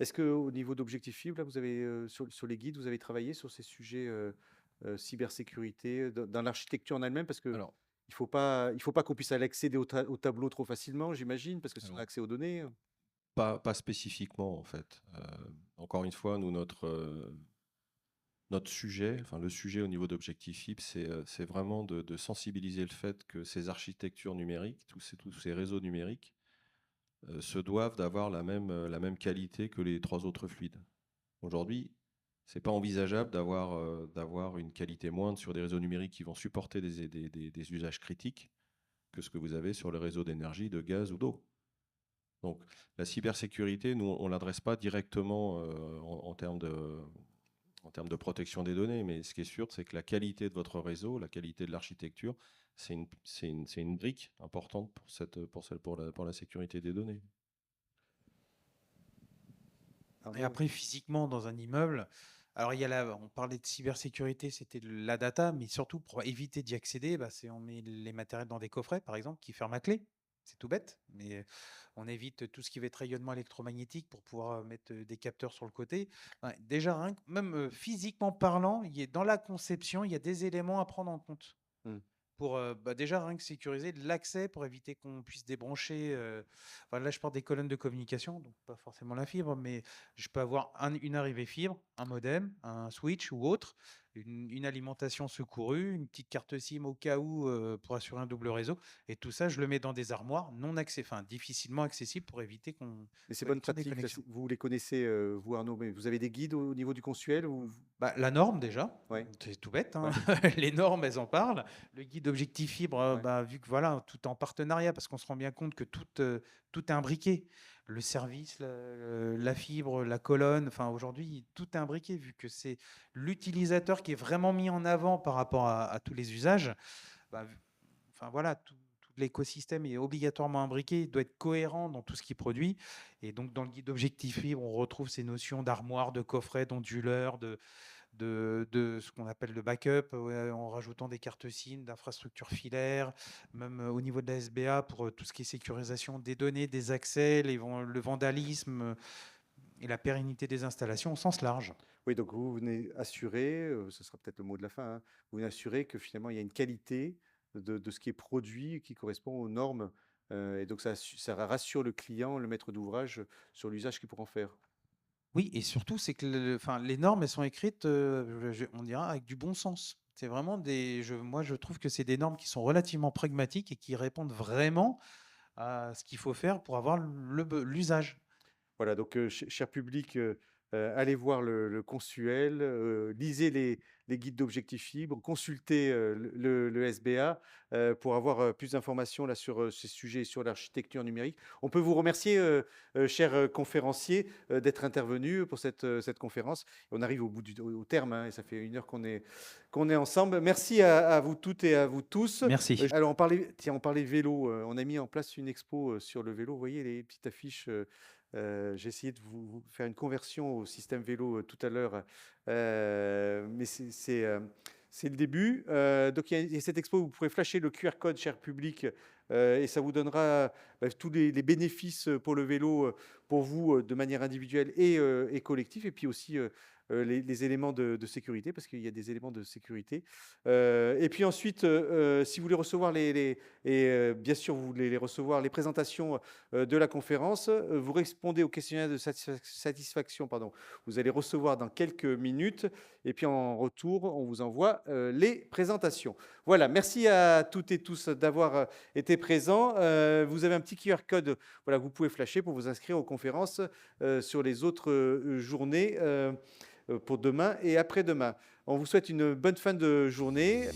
Est-ce qu'au niveau d'Objectif là, vous avez, sur les guides, vous avez travaillé sur ces sujets cybersécurité, dans l'architecture en elle-même? Parce que Alors, il faut pas qu'on puisse aller accéder au tableau trop facilement, j'imagine, parce que si on a alors accès aux données. pas spécifiquement en fait. Encore une fois, nous, notre sujet, enfin le sujet au niveau d'Objectif FIP, c'est vraiment de sensibiliser le fait que ces architectures numériques, tous ces réseaux numériques, se doivent d'avoir la même qualité que les 3 autres fluides. Aujourd'hui, c'est pas envisageable d'avoir une qualité moindre sur des réseaux numériques qui vont supporter des usages critiques que ce que vous avez sur les réseaux d'énergie, de gaz ou d'eau. Donc la cybersécurité, nous, on ne l'adresse pas directement en termes de protection des données, mais ce qui est sûr, c'est que la qualité de votre réseau, la qualité de l'architecture, c'est une brique importante pour la sécurité des données. Et après, physiquement, dans un immeuble, alors on parlait de cybersécurité, c'était la data, mais surtout pour éviter d'y accéder, on met les matériels dans des coffrets, par exemple, qui ferment à clé. C'est tout bête, mais on évite tout ce qui va être rayonnement électromagnétique pour pouvoir mettre des capteurs sur le côté. Ouais, déjà, même physiquement parlant, dans la conception, il y a des éléments à prendre en compte. Pour déjà rien que sécuriser l'accès pour éviter qu'on puisse débrancher. Là, je parle des colonnes de communication, donc pas forcément la fibre, mais je peux avoir une arrivée fibre, un modem, un switch ou autre, une alimentation secourue, une petite carte SIM au cas où pour assurer un double réseau. Et tout ça, je le mets dans des armoires difficilement accessibles pour éviter qu'on. Et ces bonnes pratiques, là, vous les connaissez, vous Arnaud, mais vous avez des guides au niveau du Consuel ou... La norme déjà, Ouais. c'est tout bête, hein. Ouais. Les normes, elles en parlent. Le guide Objectif Fibre, vu que voilà, tout est en partenariat, parce qu'on se rend bien compte que tout est imbriqué. Le service, la fibre, la colonne, enfin aujourd'hui, tout est imbriqué, vu que c'est l'utilisateur qui est vraiment mis en avant par rapport à tous les usages. Voilà, tout l'écosystème est obligatoirement imbriqué, il doit être cohérent dans tout ce qu'il produit. Et donc, dans le guide Objectif Fibre, on retrouve ces notions d'armoire, de coffret, d'onduleur, de ce qu'on appelle le backup, en rajoutant des cartes SIM, d'infrastructures filaires, même au niveau de la SBA pour tout ce qui est sécurisation des données, des accès, le vandalisme. et la pérennité des installations au sens large. Oui, donc vous venez assurer, ce sera peut-être le mot de la fin, hein, vous venez assurer que finalement il y a une qualité de ce qui est produit qui correspond aux normes, et donc ça rassure le client, le maître d'ouvrage, sur l'usage qu'il pourra en faire. Oui, et surtout, c'est que enfin, les normes, elles sont écrites, on dira, avec du bon sens. C'est vraiment moi, je trouve que c'est des normes qui sont relativement pragmatiques et qui répondent vraiment à ce qu'il faut faire pour avoir l'usage. Voilà, donc cher public, allez voir le Consuel, lisez les guides d'objectifs fibres, consultez, le SBA, pour avoir, plus d'informations là sur, ces sujets, sur l'architecture numérique. On peut vous remercier, cher, conférencier, d'être intervenu pour cette conférence. On arrive au terme, hein, et ça fait 1 heure qu'on est ensemble. Merci à vous toutes et à vous tous. Merci. Alors on parlait vélo, on a mis en place une expo, sur le vélo. Vous voyez les petites affiches, j'ai essayé de vous faire une conversion au système vélo tout à l'heure, mais c'est le début. Donc il y a cette expo où vous pourrez flasher le QR code, cher public, et ça vous donnera tous les bénéfices pour le vélo, pour vous, de manière individuelle et collective, et puis aussi les éléments de sécurité, parce qu'il y a des éléments de sécurité. Et puis ensuite, si vous voulez recevoir bien sûr, vous voulez les recevoir, les présentations de la conférence, vous répondez au questionnaire de satisfaction, pardon. Vous allez recevoir dans quelques minutes, et puis en retour, on vous envoie les présentations. Voilà, merci à toutes et tous d'avoir été présents. Vous avez un petit QR code, voilà, que vous pouvez flasher pour vous inscrire aux conférences sur les autres journées, pour demain et après-demain. On vous souhaite une bonne fin de journée.